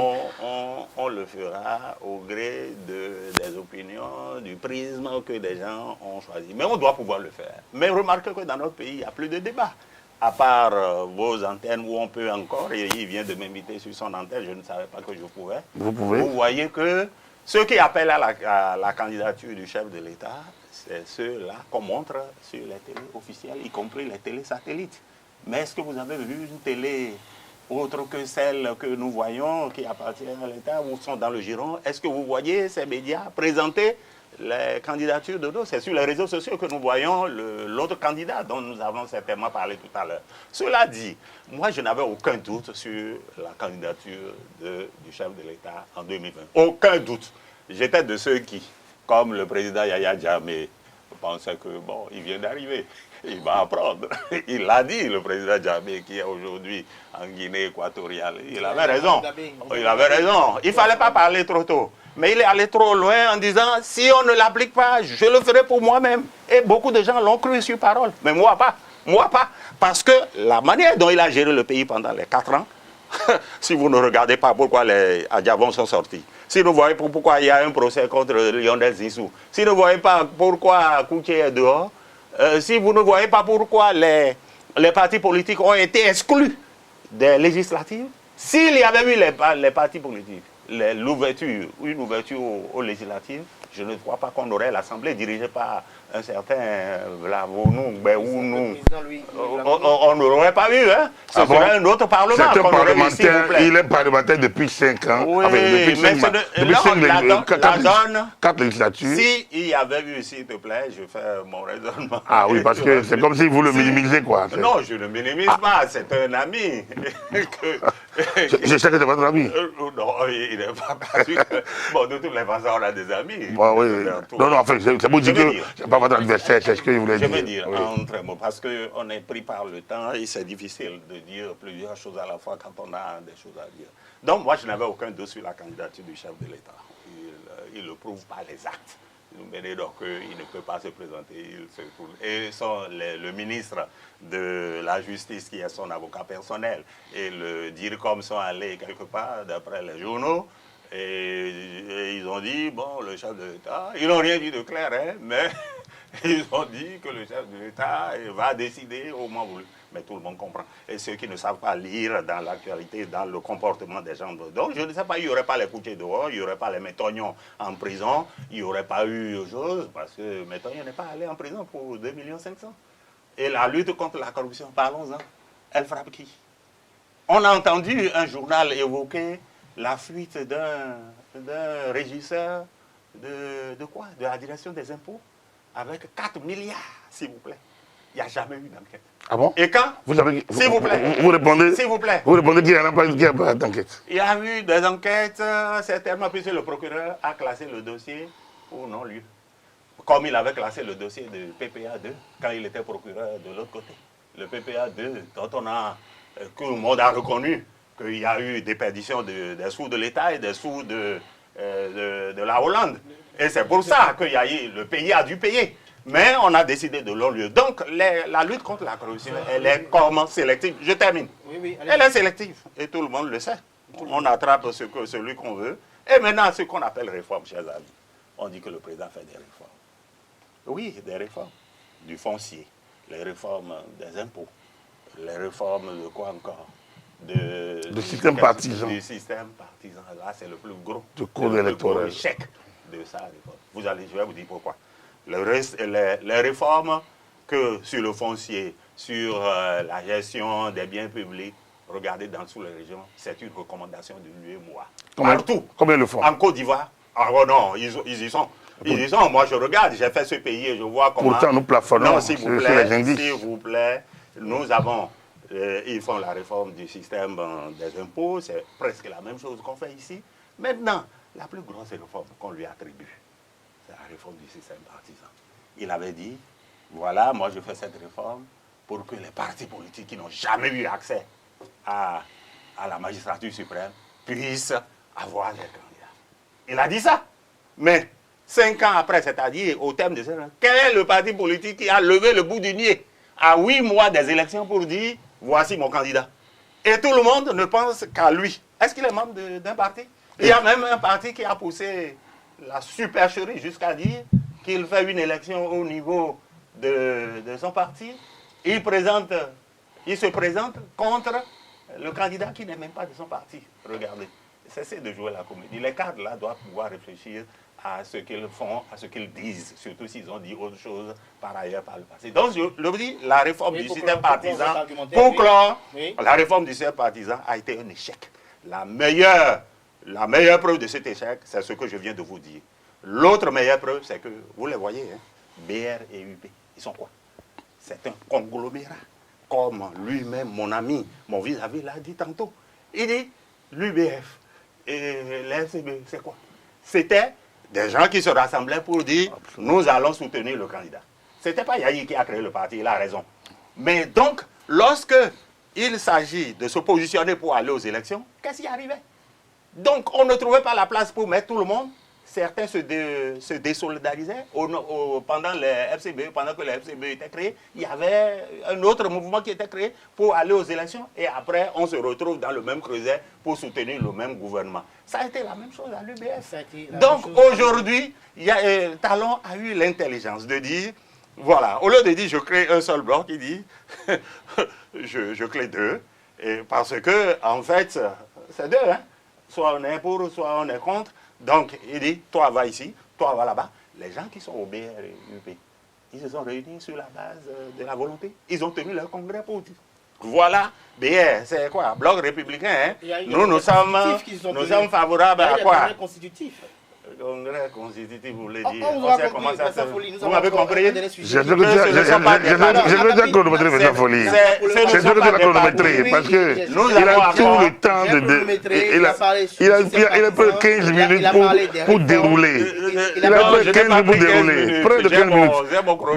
On le fera au gré des opinions, du prisme que des gens ont choisi. Mais on doit pouvoir le faire. Mais remarquez que dans notre pays, il n'y a plus de débat. À part vos antennes où on peut encore, et il vient de m'inviter sur son antenne, je ne savais pas que je pouvais. Vous pouvez. Vous voyez que ceux qui appellent à la candidature du chef de l'État, c'est ceux-là qu'on montre sur les télés officielles, y compris les télés satellites. Mais est-ce que vous avez vu une télé autre que celle que nous voyons, qui appartient à l'État, ou sont dans le giron? Est-ce que vous voyez ces médias présenter les candidatures de dos? C'est sur les réseaux sociaux que nous voyons l'autre candidat dont nous avons certainement parlé tout à l'heure. Cela dit, moi je n'avais aucun doute sur la candidature du chef de l'État en 2020. Aucun doute. J'étais de ceux qui, comme le président Yaya Jammeh, pensaient que bon, il vient d'arriver. Il va apprendre. Il l'a dit, le président Jammeh, qui est aujourd'hui en Guinée équatoriale. Il avait raison. Il avait raison. Il ne fallait pas parler trop tôt. Mais il est allé trop loin en disant, si on ne l'applique pas, je le ferai pour moi-même. Et beaucoup de gens l'ont cru sur parole. Mais moi pas. Moi pas. Parce que la manière dont il a géré le pays pendant les 4 ans, si vous ne regardez pas pourquoi les Adjavons sont sortis, si vous ne voyez pas pourquoi il y a un procès contre Lionel Zissou, si vous ne voyez pas pourquoi Koutié est dehors, si vous ne voyez pas pourquoi les partis politiques ont été exclus des législatives, S'il y avait eu les partis politiques, une ouverture aux législatives, je ne crois pas qu'on aurait l'Assemblée dirigée par un certain Vlavonou, Béounou. On n'aurait pas eu, hein. Ce serait un autre parlement. C'est un parlementaire, il est parlementaire depuis 5 ans. Oui, enfin, depuis 4 législatures. S'il y avait eu, s'il te plaît, je fais mon raisonnement. Ah oui, parce que c'est comme si vous le minimisez, quoi. Non, je ne le minimise pas, c'est un ami. Je sais que c'est votre ami. Non, il n'est pas parce que... Bon, de toutes les façons, on a des amis. Bah, oui. Non, enfin, c'est pour dire que c'est pas votre adversaire, c'est ce que je voulais dire. Je veux dire, oui. en très mots, parce qu'on est pris par le temps et c'est difficile de dire plusieurs choses à la fois quand on a des choses à dire. Donc, moi, je n'avais aucun doute sur la candidature du chef de l'État. Il ne prouve pas les actes. Mais donc, il ne peut pas se présenter. Et le ministre de la Justice, qui est son avocat personnel, et le DIRCOM sont allés quelque part, d'après les journaux, et ils ont dit, bon, le chef de l'État, ils n'ont rien dit de clair, hein, mais ils ont dit que le chef de l'État va décider au moment voulu. Mais tout le monde comprend. Et ceux qui ne savent pas lire dans l'actualité, dans le comportement des gens. Donc, je ne sais pas, il n'y aurait pas les couchés dehors, il n'y aurait pas les Métognons en prison, il n'y aurait pas eu chose, parce que Métognon n'est pas allé en prison pour 2,5 millions. Et la lutte contre la corruption, parlons-en, elle frappe qui? On a entendu un journal évoquer la fuite d'un régisseur de quoi? De la direction des impôts, avec 4 milliards, s'il vous plaît. Il n'y a jamais eu d'enquête. Ah bon? Et quand? S'il vous plaît. Vous répondez? S'il vous plaît. Vous répondez qu'il n'y a pas d'enquête. Il y a eu des enquêtes, certainement, puisque le procureur a classé le dossier pour non-lieu. Comme il avait classé le dossier de PPA2 quand il était procureur de l'autre côté. Le PPA2, dont tout le monde a reconnu qu'il y a eu déperdition des sous de l'État et des sous de la Hollande. Et c'est pour ça que le pays a dû payer. Mais on a décidé de non-lieu. Donc, la lutte contre la corruption, elle est comment sélective? Je termine. Oui, elle est sélective. Et tout le monde le sait. On attrape celui qu'on veut. Et maintenant, ce qu'on appelle réforme, chers amis. On dit que le président fait des réformes. Oui, des réformes. Du foncier, les réformes des impôts, les réformes de quoi encore? Du système partisan. Du système partisan. Là, c'est le plus gros. Du code électoral. Échec de sa réforme. Je vais vous dire pourquoi. Les réformes que sur le foncier, sur la gestion des biens publics, regardez dans toutes les régions, c'est une recommandation de l'UEMOA. Partout. Combien le font? En Côte d'Ivoire. Ah oh non, ils y sont. Ils y sont. Moi, je regarde, j'ai fait ce pays et je vois comment... Pourtant, nous plafonnons. Non, s'il vous plaît, nous avons... ils font la réforme du système des impôts, c'est presque la même chose qu'on fait ici. Maintenant, la plus grosse réforme qu'on lui attribue, c'est la réforme du système partisan. Il avait dit, voilà, moi je fais cette réforme pour que les partis politiques qui n'ont jamais eu accès à la magistrature suprême puissent avoir des candidats. Il a dit ça. Mais 5 ans après, c'est-à-dire au terme de ça, quel est le parti politique qui a levé le bout du nez à 8 mois des élections pour dire, voici mon candidat? Et tout le monde ne pense qu'à lui. Est-ce qu'il est membre d'un parti? Il y a même un parti qui a poussé la supercherie jusqu'à dire qu'il fait une élection au niveau de son parti. Il se présente contre le candidat qui n'est même pas de son parti. Regardez, cessez de jouer la comédie. Les cadres là doivent pouvoir réfléchir à ce qu'ils font, à ce qu'ils disent, surtout s'ils ont dit autre chose par ailleurs par le passé. Donc, je le dis, la réforme du système partisan, pour clore, la réforme du système partisan a été un échec. La meilleure preuve de cet échec, c'est ce que je viens de vous dire. L'autre meilleure preuve, c'est que, vous les voyez, hein, BR et UP, ils sont quoi? C'est un conglomérat. Comme lui-même, mon ami, mon vis-à-vis l'a dit tantôt. Il dit, l'UBF et l'FCB, c'est quoi? C'était des gens qui se rassemblaient pour dire, nous allons soutenir le candidat. Ce n'était pas Yahi qui a créé le parti, il a raison. Mais donc, lorsque il s'agit de se positionner pour aller aux élections, qu'est-ce qui arrivait? Donc, on ne trouvait pas la place pour mettre tout le monde. Certains se désolidarisaient. Pendant que les FCB était créé, il y avait un autre mouvement qui était créé pour aller aux élections. Et après, on se retrouve dans le même creuset pour soutenir le même gouvernement. Ça a été la même chose à l'UBS. Donc, aujourd'hui, Talon a eu l'intelligence de dire, voilà, au lieu de dire je crée un seul bloc, il dit je crée deux. Et parce que, en fait, c'est deux, hein. Soit on est pour, soit on est contre. Donc, il dit, toi va ici, toi va là-bas. Les gens qui sont au BRUP, ils se sont réunis sur la base de la volonté. Ils ont tenu leur congrès pour dire. Voilà, BR, c'est quoi? Bloc républicain, hein? Nous sommes favorables à quoi? Le congrès constitutif, vous voulez dire. On sait comment ça se fait. Vous m'avez compris? Je veux dire chronométrer M. Folly. Je veux dire chronométrer parce qu'il a tout le temps de. Il a près de 15 minutes pour dérouler. Il a près de 15 minutes pour dérouler. Près de 15 minutes.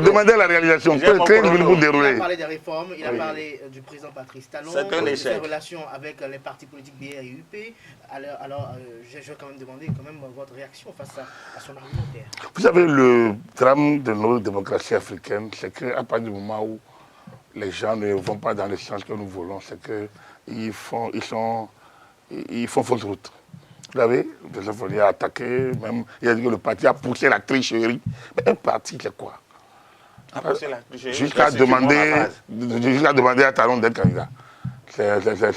Demandez à la réalisation. Près de 15 minutes pour dérouler. Il a parlé des réformes, il a parlé du président Patrice Talon, de ses relations avec les partis politiques BR et UP. Alors, je vais quand même demander votre réaction face à son argumentaire. Vous savez, le drame de nos démocraties africaines, c'est qu'à partir du moment où les gens ne vont pas dans le sens que nous voulons, c'est qu'ils font fausse route. Vous savez, il a attaqué, même, il a dit que le parti a poussé la tricherie. Mais un parti, c'est quoi? Jusqu'à demander à Talon d'être candidat. C'est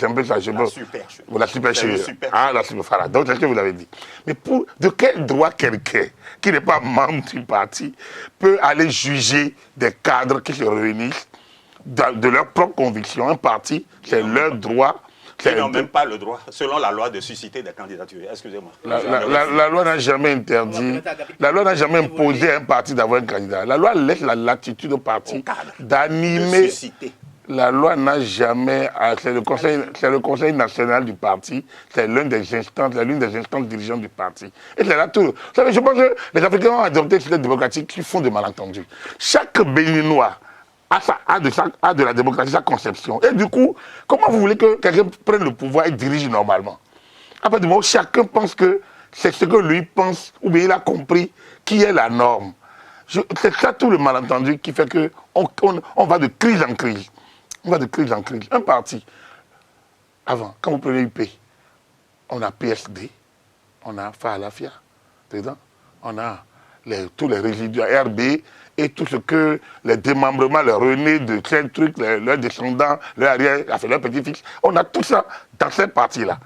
un peu ça. La supercherie. La supercherie. Donc, c'est ce que vous l'avez dit. Mais de quel droit quelqu'un qui n'est pas membre du parti peut aller juger des cadres qui se réunissent de leur propre conviction? Un parti, c'est leur droit. Ils n'ont même pas le droit, selon la loi, de susciter des candidatures. Excusez-moi. La loi n'a jamais interdit, la loi n'a jamais imposé à un parti d'avoir un candidat. La loi laisse la latitude au parti d'animer. La loi n'a jamais, c'est le conseil national du parti, c'est l'une des instances dirigeantes du parti. Et c'est là tout. Vous savez, je pense que les Africains ont adopté le système démocratique qui font des malentendus. Chaque Béninois a de la démocratie sa conception. Et du coup, comment vous voulez que quelqu'un prenne le pouvoir et dirige normalement? À partir du moment où chacun pense que c'est ce que lui pense, ou bien il a compris qui est la norme. C'est ça tout le malentendu qui fait qu'on va de crise en crise. On va de crise en crise. Un parti, avant, quand vous prenez UP, on a PSD, on a Falafia, dedans, on a tous les résidus RB et tout ce que les démembrements, les renés de quel truc, leurs descendants, leurs arrière, leurs petits-fils, on a tout ça dans cette partie-là.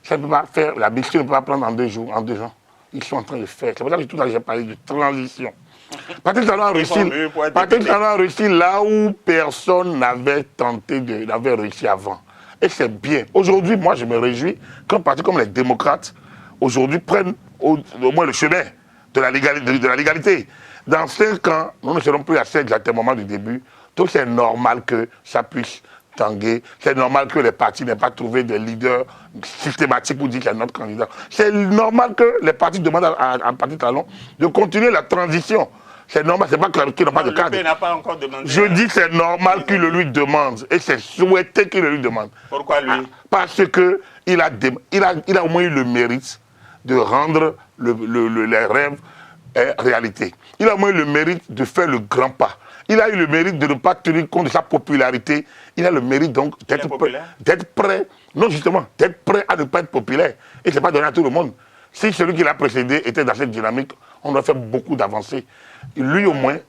Ça ne peut pas faire, la mission ne peut pas prendre en 2 jours, en 2 ans. Ils sont en train de faire. C'est pour ça que tout à l'heure j'ai parlé de transition. Patrice Talon a réussi là où personne n'avait réussi avant. Et c'est bien. Aujourd'hui, moi, je me réjouis qu'un parti comme les démocrates, aujourd'hui, prennent au moins le chemin de la légalité. Dans 5 ans, nous ne serons plus à cet exactement du début. Donc c'est normal que ça puisse tanguer. C'est normal que les partis n'aient pas trouvé des leaders systématiques pour dire qu'il y a notre candidat. C'est normal que les partis demandent à Patrice Talon de continuer la transition. C'est normal, c'est pas qu'ils n'ont pas de cadre. N'a pas encore demandé. Je dis c'est normal qu'il le lui demande. Et c'est souhaité qu'il le lui demande. Pourquoi lui? Parce qu'il a au moins eu le mérite de rendre les rêves réalité. Il a au moins eu le mérite de faire le grand pas. Il a eu le mérite de ne pas tenir compte de sa popularité. Il a le mérite donc d'être prêt, non justement, d'être prêt à ne pas être populaire. Et ce n'est pas donné à tout le monde. Si celui qui l'a précédé était dans cette dynamique, on aurait fait beaucoup d'avancées. Lui au moins,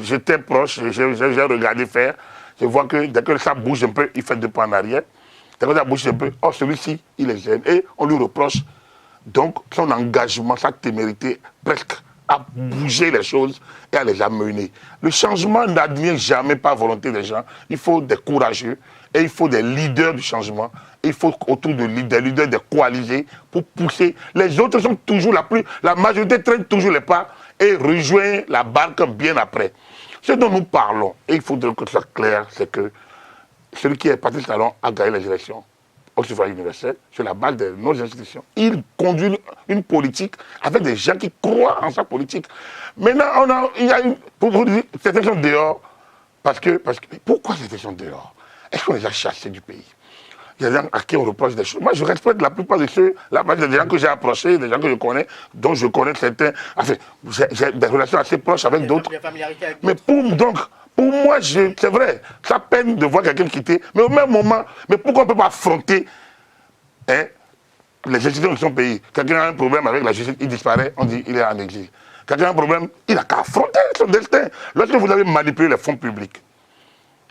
j'étais proche, j'ai regardé faire. Je vois que dès que ça bouge un peu, il fait 2 pas en arrière. Dès que ça bouge un peu, oh celui-ci, il est jeune. Et on lui reproche donc son engagement, sa témérité presque à bouger les choses et à les amener. Le changement n'advient jamais par volonté des gens. Il faut des courageux et il faut des leaders du changement. Il faut autour des leaders des coalisés pour pousser. Les autres sont toujours la majorité traîne toujours les pas et rejoint la barque bien après. Ce dont nous parlons, et il faudrait que ce soit clair, c'est que celui qui est Patrice Talon a gagné les élections au suffrage universel sur la base de nos institutions. Il conduit une politique avec des gens qui croient en sa politique. Maintenant, il y a cette élection dehors, parce que pourquoi cette élection dehors? Est-ce qu'on les a chassés du pays? Il y a des gens à qui on reproche des choses. Moi, je respecte la plupart de ceux, des gens que j'ai approchés, des gens que je connais, dont je connais certains. Enfin, j'ai des relations assez proches avec d'autres. Mais pour moi, c'est vrai, ça peine de voir quelqu'un quitter, mais au même moment, mais pourquoi on ne peut pas affronter les institutions de son pays? Quelqu'un a un problème avec la justice, il disparaît, on dit il est en exil. Quelqu'un a un problème, il n'a qu'à affronter son destin. Lorsque vous avez manipulé les fonds publics,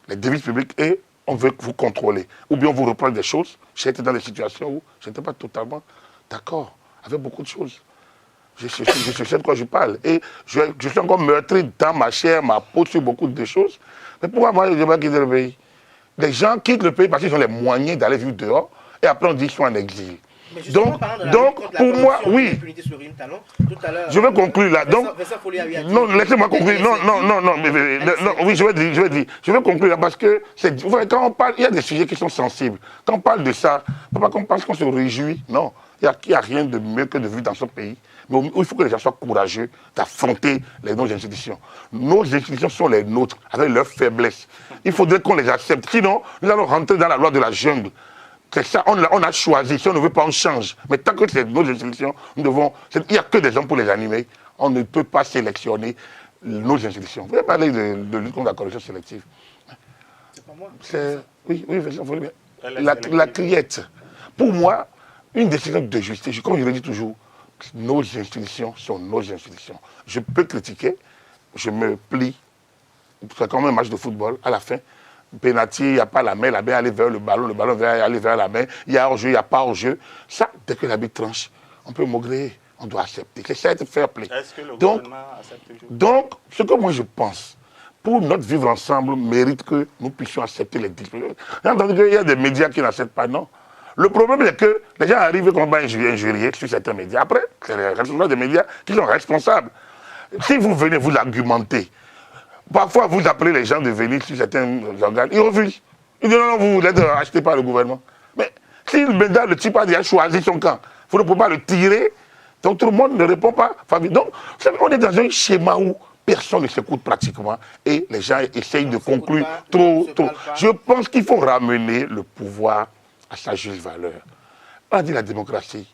les devises publiques et on veut vous contrôler. Ou bien on vous reprend des choses. J'ai été dans des situations où je n'étais pas totalement d'accord avec beaucoup de choses. Je sais de quoi je parle. Et je suis encore meurtri dans ma chair, ma peau, sur beaucoup de choses. Mais pourquoi moi, je ne vais pas quitter le pays? Les gens quittent le pays parce qu'ils ont les moyens d'aller vivre dehors. Et après, on dit qu'ils sont en exil. Donc pour moi, oui. Je vais conclure là. Donc, non, laissez-moi conclure. Oui, je vais dire. Je vais conclure là parce que quand on parle, il y a des sujets qui sont sensibles. Quand on parle de ça, pas qu'on pense qu'on se réjouit. Non, il n'y a rien de mieux que de vivre dans ce pays. Mais il faut que les gens soient courageux d'affronter nos institutions. Nos institutions sont les nôtres, avec leurs faiblesses. Il faudrait qu'on les accepte. Sinon, nous allons rentrer dans la loi de la jungle. C'est ça, on a choisi. Si on ne veut pas, on change. Mais tant que c'est nos institutions, nous devons. Il n'y a que des hommes pour les animer. On ne peut pas sélectionner nos institutions. Vous avez parlé de lutte contre la corruption sélective. C'est pas moi. Oui, la criette. Pour moi, une décision de justice, comme je le dis toujours, nos institutions sont nos institutions. Je peux critiquer, je me plie. C'est comme un match de football, à la fin. Penalty, il n'y a pas la main va aller vers le ballon va aller vers la main, il y a hors-jeu, il n'y a pas hors-jeu. Ça, dès que l'arbitre tranche, on peut maugréer, on doit accepter. C'est ça, être fair play. Est-ce que le gouvernement accepte toujours? Donc, ce que moi je pense, pour notre vivre ensemble, mérite que nous puissions accepter les dispositions. J'ai entendu qu'il y a des médias qui n'acceptent pas, non. Le problème, c'est que les gens arrivent qu'on va injurier sur certains médias. Après, c'est les responsables des médias qui sont responsables. Si vous venez vous argumenter, parfois, vous appelez les gens de venir sur certains organes, ils refusent. Ils disent non, vous êtes acheté par le gouvernement. Mais si le type a déjà choisi son camp, vous ne pouvez pas le tirer, donc tout le monde ne répond pas. Donc, on est dans un schéma où personne ne s'écoute pratiquement et les gens essayent de conclure trop. Je pense qu'il faut ramener le pouvoir à sa juste valeur. On a dit la démocratie,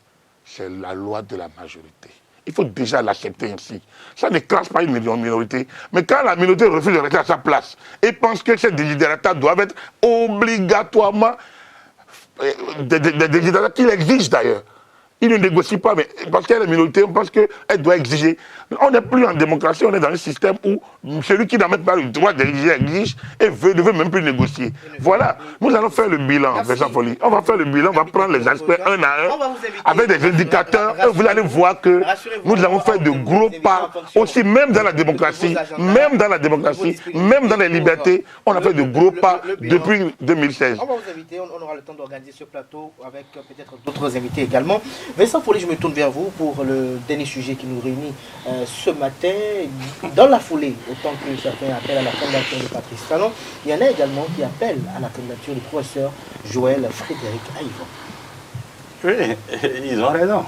c'est la loi de la majorité. Il faut déjà l'accepter ainsi. Ça ne classe pas une minorité. Mais quand la minorité refuse de rester à sa place et pense que ces désidérata doivent être obligatoirement des désidérata qu'il exige d'ailleurs. Il ne négocie pas, mais parce qu'il y a la minorité, on pense qu'elle doit exiger. On n'est plus en démocratie, on est dans un système où celui qui n'a même pas le droit d'exiger exige et ne veut même plus négocier. Voilà, nous allons faire le bilan, Vincent Folli. On va faire le bilan, on va prendre les aspects un à un, avec des indicateurs, et vous allez voir que nous avons fait de gros pas, aussi même dans la démocratie, même dans les libertés, on a fait de gros pas depuis 2016. On va vous inviter, on aura le temps d'organiser ce plateau avec peut-être d'autres invités également. Vincent Folli, je me tourne vers vous pour le dernier sujet qui nous réunit ce matin. Dans la foulée, autant que certains appellent à la candidature de Patrice Talon, il y en a également qui appellent à la candidature du professeur Joël Frédéric Aïvon. Oui, ils ont raison.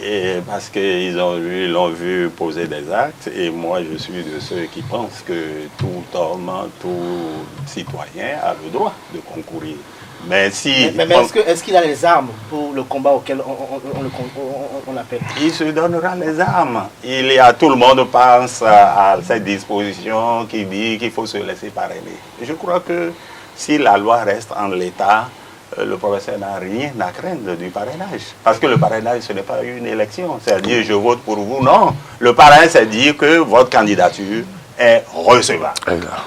Et parce qu'ils l'ont vu poser des actes, et moi je suis de ceux qui pensent que tout homme, tout citoyen a le droit de concourir. Mais est-ce qu'il a les armes pour le combat auquel on l'appelle? Il se donnera les armes. Tout le monde pense à cette disposition qui dit qu'il faut se laisser parrainer. Je crois que si la loi reste en l'état, le professeur n'a rien à craindre du parrainage. Parce que le parrainage, ce n'est pas une élection. C'est-à-dire, je vote pour vous. Non. Le parrain, c'est dire que votre candidature est recevable.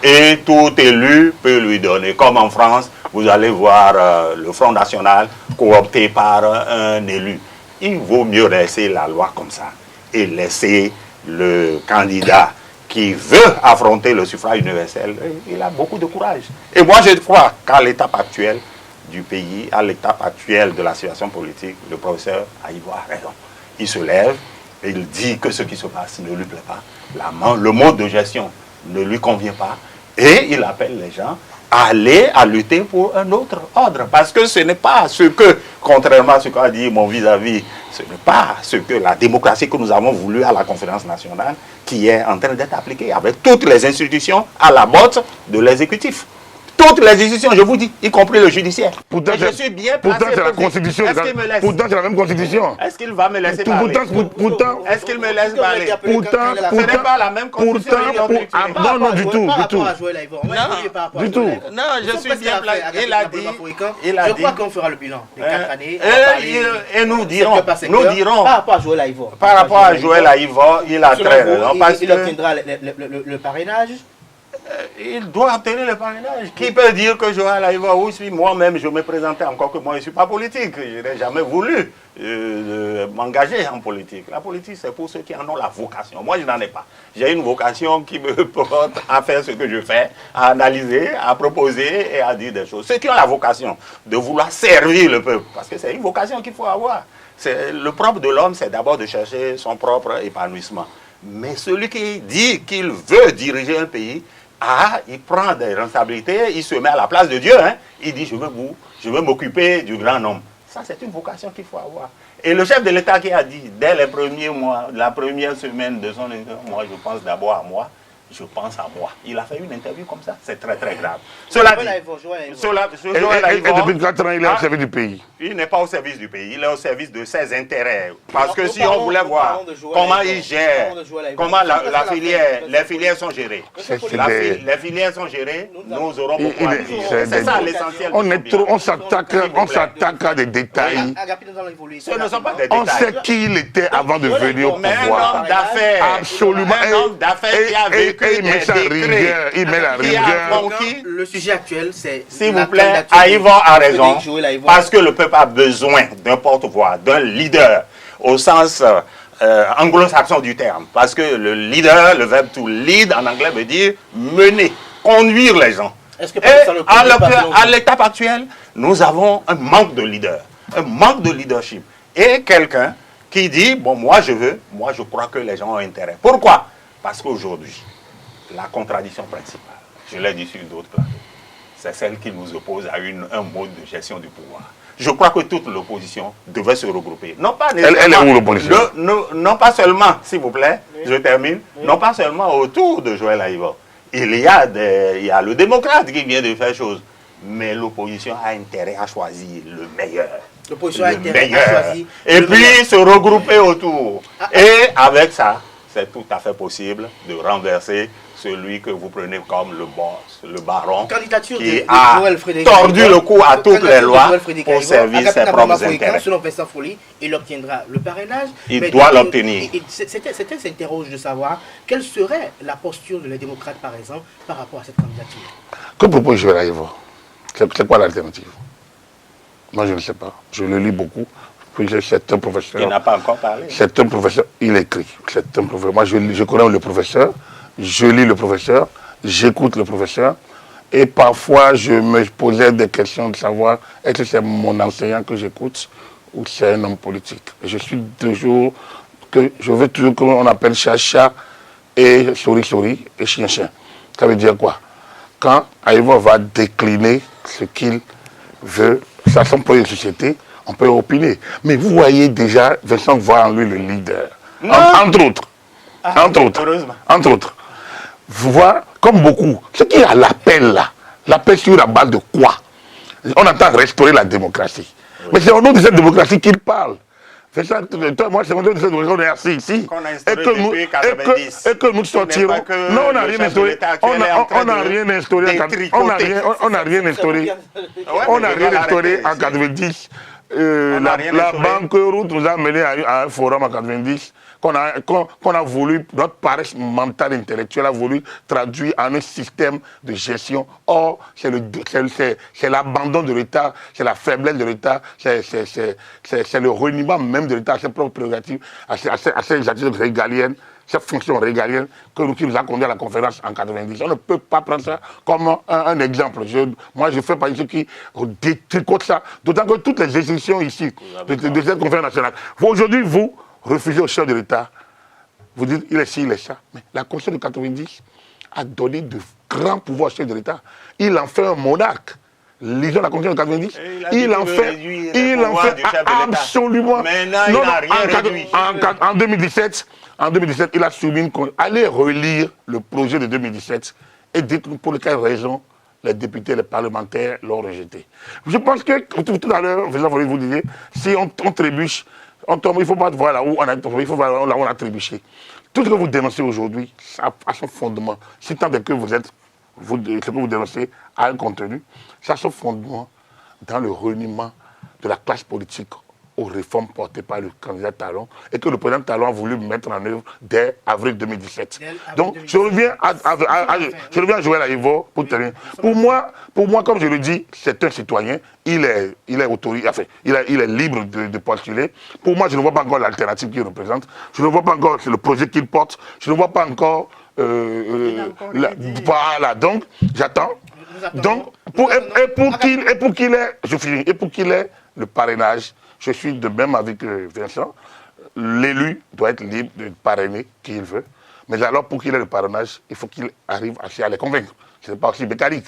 Et tout élu peut lui donner. Comme en France, vous allez voir le Front National coopté par un élu. Il vaut mieux laisser la loi comme ça et laisser le candidat qui veut affronter le suffrage universel. Il a beaucoup de courage. Et moi, je crois qu'à l'étape actuelle du pays, à l'étape actuelle de la situation politique, le professeur Aïvon a raison. Il se lève et il dit que ce qui se passe ne lui plaît pas. Le mode de gestion ne lui convient pas. Et il appelle les gens à aller à lutter pour un autre ordre. Parce que ce n'est pas ce que, contrairement à ce qu'a dit mon vis-à-vis, ce n'est pas ce que la démocratie que nous avons voulu à la conférence nationale qui est en train d'être appliquée avec toutes les institutions à la botte de l'exécutif. Toutes les institutions, je vous dis, y compris le judiciaire. Pourtant, je suis bien placé. Pourtant, c'est la Constitution. Pourtant, c'est la même Constitution. Est-ce qu'il va me laisser parler? Est-ce qu'il me laisse parler? Pourtant, ce n'est pas la même Constitution. Non, du tout. Du tout. Non, je suis bien placé. Il a dit. Je crois qu'on fera le bilan des 4 années. Et nous dirons. Par rapport à Joël Aïvon. Par rapport à Joël Aïvon, il a très raison. Il obtiendra le parrainage. il doit obtenir le parrainage. Qui peut dire que Joël Aïva, oui, moi-même, je me présentais, encore que moi, je ne suis pas politique. Je n'ai jamais voulu m'engager en politique. La politique, c'est pour ceux qui en ont la vocation. Moi, je n'en ai pas. J'ai une vocation qui me porte à faire ce que je fais, à analyser, à proposer et à dire des choses. Ceux qui ont la vocation de vouloir servir le peuple, parce que c'est une vocation qu'il faut avoir. Le propre de l'homme, c'est d'abord de chercher son propre épanouissement. Mais celui qui dit qu'il veut diriger un pays, il prend des responsabilités, il se met à la place de Dieu. Hein. Il dit, je veux m'occuper du grand nombre. Ça, c'est une vocation qu'il faut avoir. Et le chef de l'État qui a dit, dès les premiers mois, la première semaine de son élection, moi, je pense d'abord à moi. Je pense à moi. Il a fait une interview comme ça. C'est très, très grave. Cela dit, et depuis 4 ans, il est au service du pays. Il n'est pas au service du pays. Il est au service de ses intérêts. Parce que si on voulait voir comment il gère, comment les filières sont gérées. Les filières sont gérées, nous aurons beaucoup à dire. C'est ça l'essentiel. On s'attaque à des détails. Ce ne sont pas des détails. On sait qui il était avant de venir au pouvoir. Un homme d'affaires. Absolument. Un homme d'affaires qui a vécu. Il met sa rigueur, il met la rigueur. Le sujet actuel, c'est... S'il vous plaît, Aïva a raison, parce que le peuple a besoin d'un porte-voix, d'un leader, au sens anglo-saxon du terme. Parce que le leader, le verbe to lead en anglais veut dire mener, conduire les gens. Et à l'étape actuelle, nous avons un manque de leader, un manque de leadership. Et quelqu'un qui dit, bon, moi je crois que les gens ont intérêt. Pourquoi? Parce qu'aujourd'hui, la contradiction principale, je l'ai dit sur d'autres plateaux, c'est celle qui nous oppose à un mode de gestion du pouvoir. Je crois que toute l'opposition devait se regrouper. Non pas elle est où l'opposition? Non pas seulement, s'il vous plaît, je termine, non pas seulement autour de Joël Aïva. Il y a le démocrate qui vient de faire chose, mais l'opposition a intérêt à choisir le meilleur. L'opposition a intérêt à choisir et puis se regrouper autour. Et avec ça, c'est tout à fait possible de renverser celui que vous prenez comme le boss, le baron, qui a tordu le cou à toutes les lois pour servir ses propres intérêts. Selon Vincent Folly, il obtiendra le parrainage. Il doit l'obtenir. C'était s'interroge de savoir quelle serait la posture de les démocrates, par exemple, par rapport à cette candidature. Que propose Joël Aïva? C'est quoi l'alternative? Moi, je ne sais pas. Je le lis beaucoup. C'est un professeur. Il n'a pas encore parlé. C'est un professeur. Il écrit. C'est un professeur. Moi, je connais le professeur. Je lis le professeur. J'écoute le professeur. Et parfois, je me posais des questions de savoir est-ce que c'est mon enseignant que j'écoute ou c'est un homme politique. Je veux toujours qu'on appelle chat et souris et chien. Ça veut dire quoi? Quand Aïva va décliner ce qu'il veut, ça son projet de société, on peut opiner. Mais vous voyez déjà, Vincent voit en lui le leader. Entre autres. Vous voyez, comme beaucoup, ce qui est à l'appel là, l'appel sur la base de quoi? On entend restaurer la démocratie. Oui. Mais c'est au nom de cette démocratie qu'il parle. Moi, c'est au nom de cette démocratie qu'on est assis ici. Et que nous sortirons. Non, on n'a rien instauré. On n'a rien instauré en 90. La banque route nous a mené à un forum en 90 qu'on a voulu, notre paresse mentale intellectuelle a voulu traduire en un système de gestion. Or, c'est l'abandon de l'État, c'est la faiblesse de l'État, c'est le reniement même de l'État à ses propres prérogatives, à ses activités régaliennes, cette fonction régalienne qui nous a conduit à la conférence en 90. On ne peut pas prendre ça comme un exemple. Moi, je fais partie de ceux qui détricotent ça, d'autant que toutes les institutions ici de cette conférence nationale. Aujourd'hui, vous refusez au chef de l'État, vous dites il est ci, il est ça. Mais la Constitution de 90 a donné de grands pouvoirs au chef de l'État. Il en fait un monarque. Lisons la Constitution de 90. Il en fait absolument. Mais là, il n'a rien réduit. En 2017, il a soumis allez relire le projet de 2017 et dites pour quelle raison les députés et les parlementaires l'ont rejeté. Je pense que, tout à l'heure, vous disiez, si on trébuche, on tombe, il ne faut pas voir là où on a tombé, il faut voir là où on a trébuché. Tout ce que vous dénoncez aujourd'hui, ça a son fondement. Si tant est que ce que vous dénoncez a un contenu, ça a son fondement dans le reniement de la classe politique aux réformes portées par le candidat Talon et que le président Talon a voulu mettre en œuvre dès avril 2017. Donc, je reviens à Joël Aïvo pour terminer. Pour moi, comme je le dis, c'est un citoyen, il est autorisé, enfin, il est libre de postuler. Pour moi, je ne vois pas encore l'alternative qu'il représente. Je ne vois pas encore le projet qu'il porte. Je ne vois pas encore... voilà, donc, j'attends. Donc, pour qu'il ait, je finis, et pour qu'il ait le parrainage, je suis de même avec Vincent, l'élu doit être libre de parrainer qui il veut. Mais alors, pour qu'il ait le parrainage, il faut qu'il arrive à les convaincre. Ce n'est pas aussi mécanique.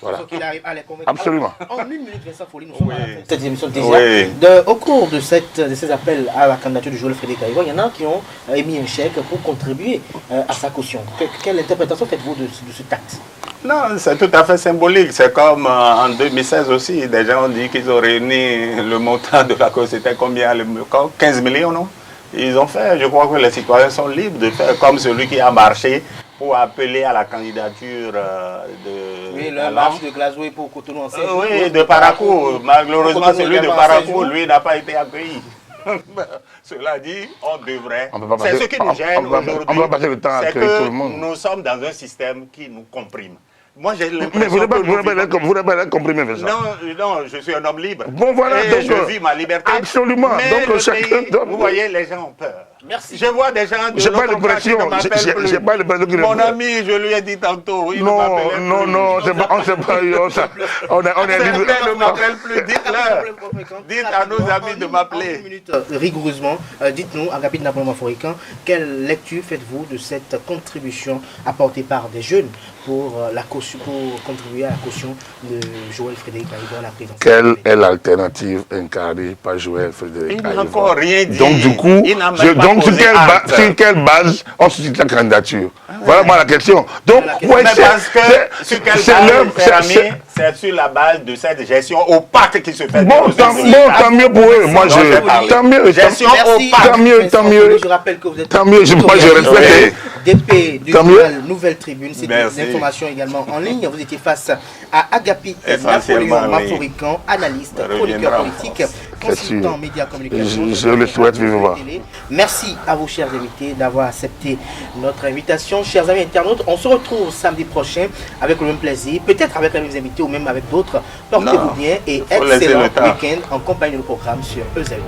Voilà. Il faut qu'il arrive à les convaincre. Absolument. Alors, en 1 minute, Vincent Folli, nous sommes à la fin de cette émission de Oui. Au cours de ces appels à la candidature de Joël Frédéric Aïvo, il y en a qui ont émis un chèque pour contribuer à sa caution. Quelle interprétation faites-vous de ce taxe? Non, c'est tout à fait symbolique. C'est comme en 2016 aussi, des gens ont dit qu'ils ont réuni le montant de la cause. C'était combien? 15 millions, non? Ils ont fait, je crois que les citoyens sont libres de faire comme celui qui a marché pour appeler à la candidature de... Oui, le marche de Glasgow pour Cotonou en 16 jours. Oui, de Parakou. Malheureusement, celui de Parakou, lui, n'a pas été accueilli. Cela dit, on devrait... C'est ce qui nous gêne aujourd'hui. On va passer le temps à accueillir tout le monde. Nous sommes dans un système qui nous comprime. Moi, j'ai Mais l'impression vous n'avez pas comprimé, Vincent. Non, je suis un homme libre. Bon, voilà, et donc, je vis ma liberté. Absolument. Mais Donc, le chacun pays, vous voyez, les gens ont peur. Merci. Je vois des gens de j'ai pas l'autre camp qui ne m'appellent plus. j'ai pas l'impression qu'il Mon ami, je lui ai dit tantôt, il ne m'appelait plus. Non, on s'est pas eu. On est libre. Certains ne m'appellent plus. Dites-leur. Dites à nos amis de m'appeler. En 1 minute, rigoureusement, dites-nous, Agapit Napoléon Maforican, quelle lecture faites-vous de cette contribution apportée par des jeunes pour contribuer à la caution de Joël Frédéric Aïvo à la présidence? Quelle est l'alternative incarnée par Joël Frédéric Aïvo? Il n'a encore rien dit. Donc, du coup, sur quelle base on suscite la candidature? Voilà moi la question. Donc, c'est sur la base de cette gestion opaque qui se fait. Bon, tant mieux pour eux. Moi, tant mieux. Gestion opaque. Tant mieux. Je rappelle que vous êtes... Tant mieux, moi je respecte. DP du Nouvelle Tribune, c'est des informations également en ligne. Vous étiez face à Agapit Napoléon Maforican, analyste, chroniqueur politique, consultant médias communication. Je le souhaite vivement. Merci à vous, chers invités, d'avoir accepté notre invitation. Chers amis internautes, on se retrouve samedi prochain avec le même plaisir, peut-être avec les mêmes invités ou même avec d'autres. Portez-vous bien et excellent week-end en compagnie du programme sur EZTV.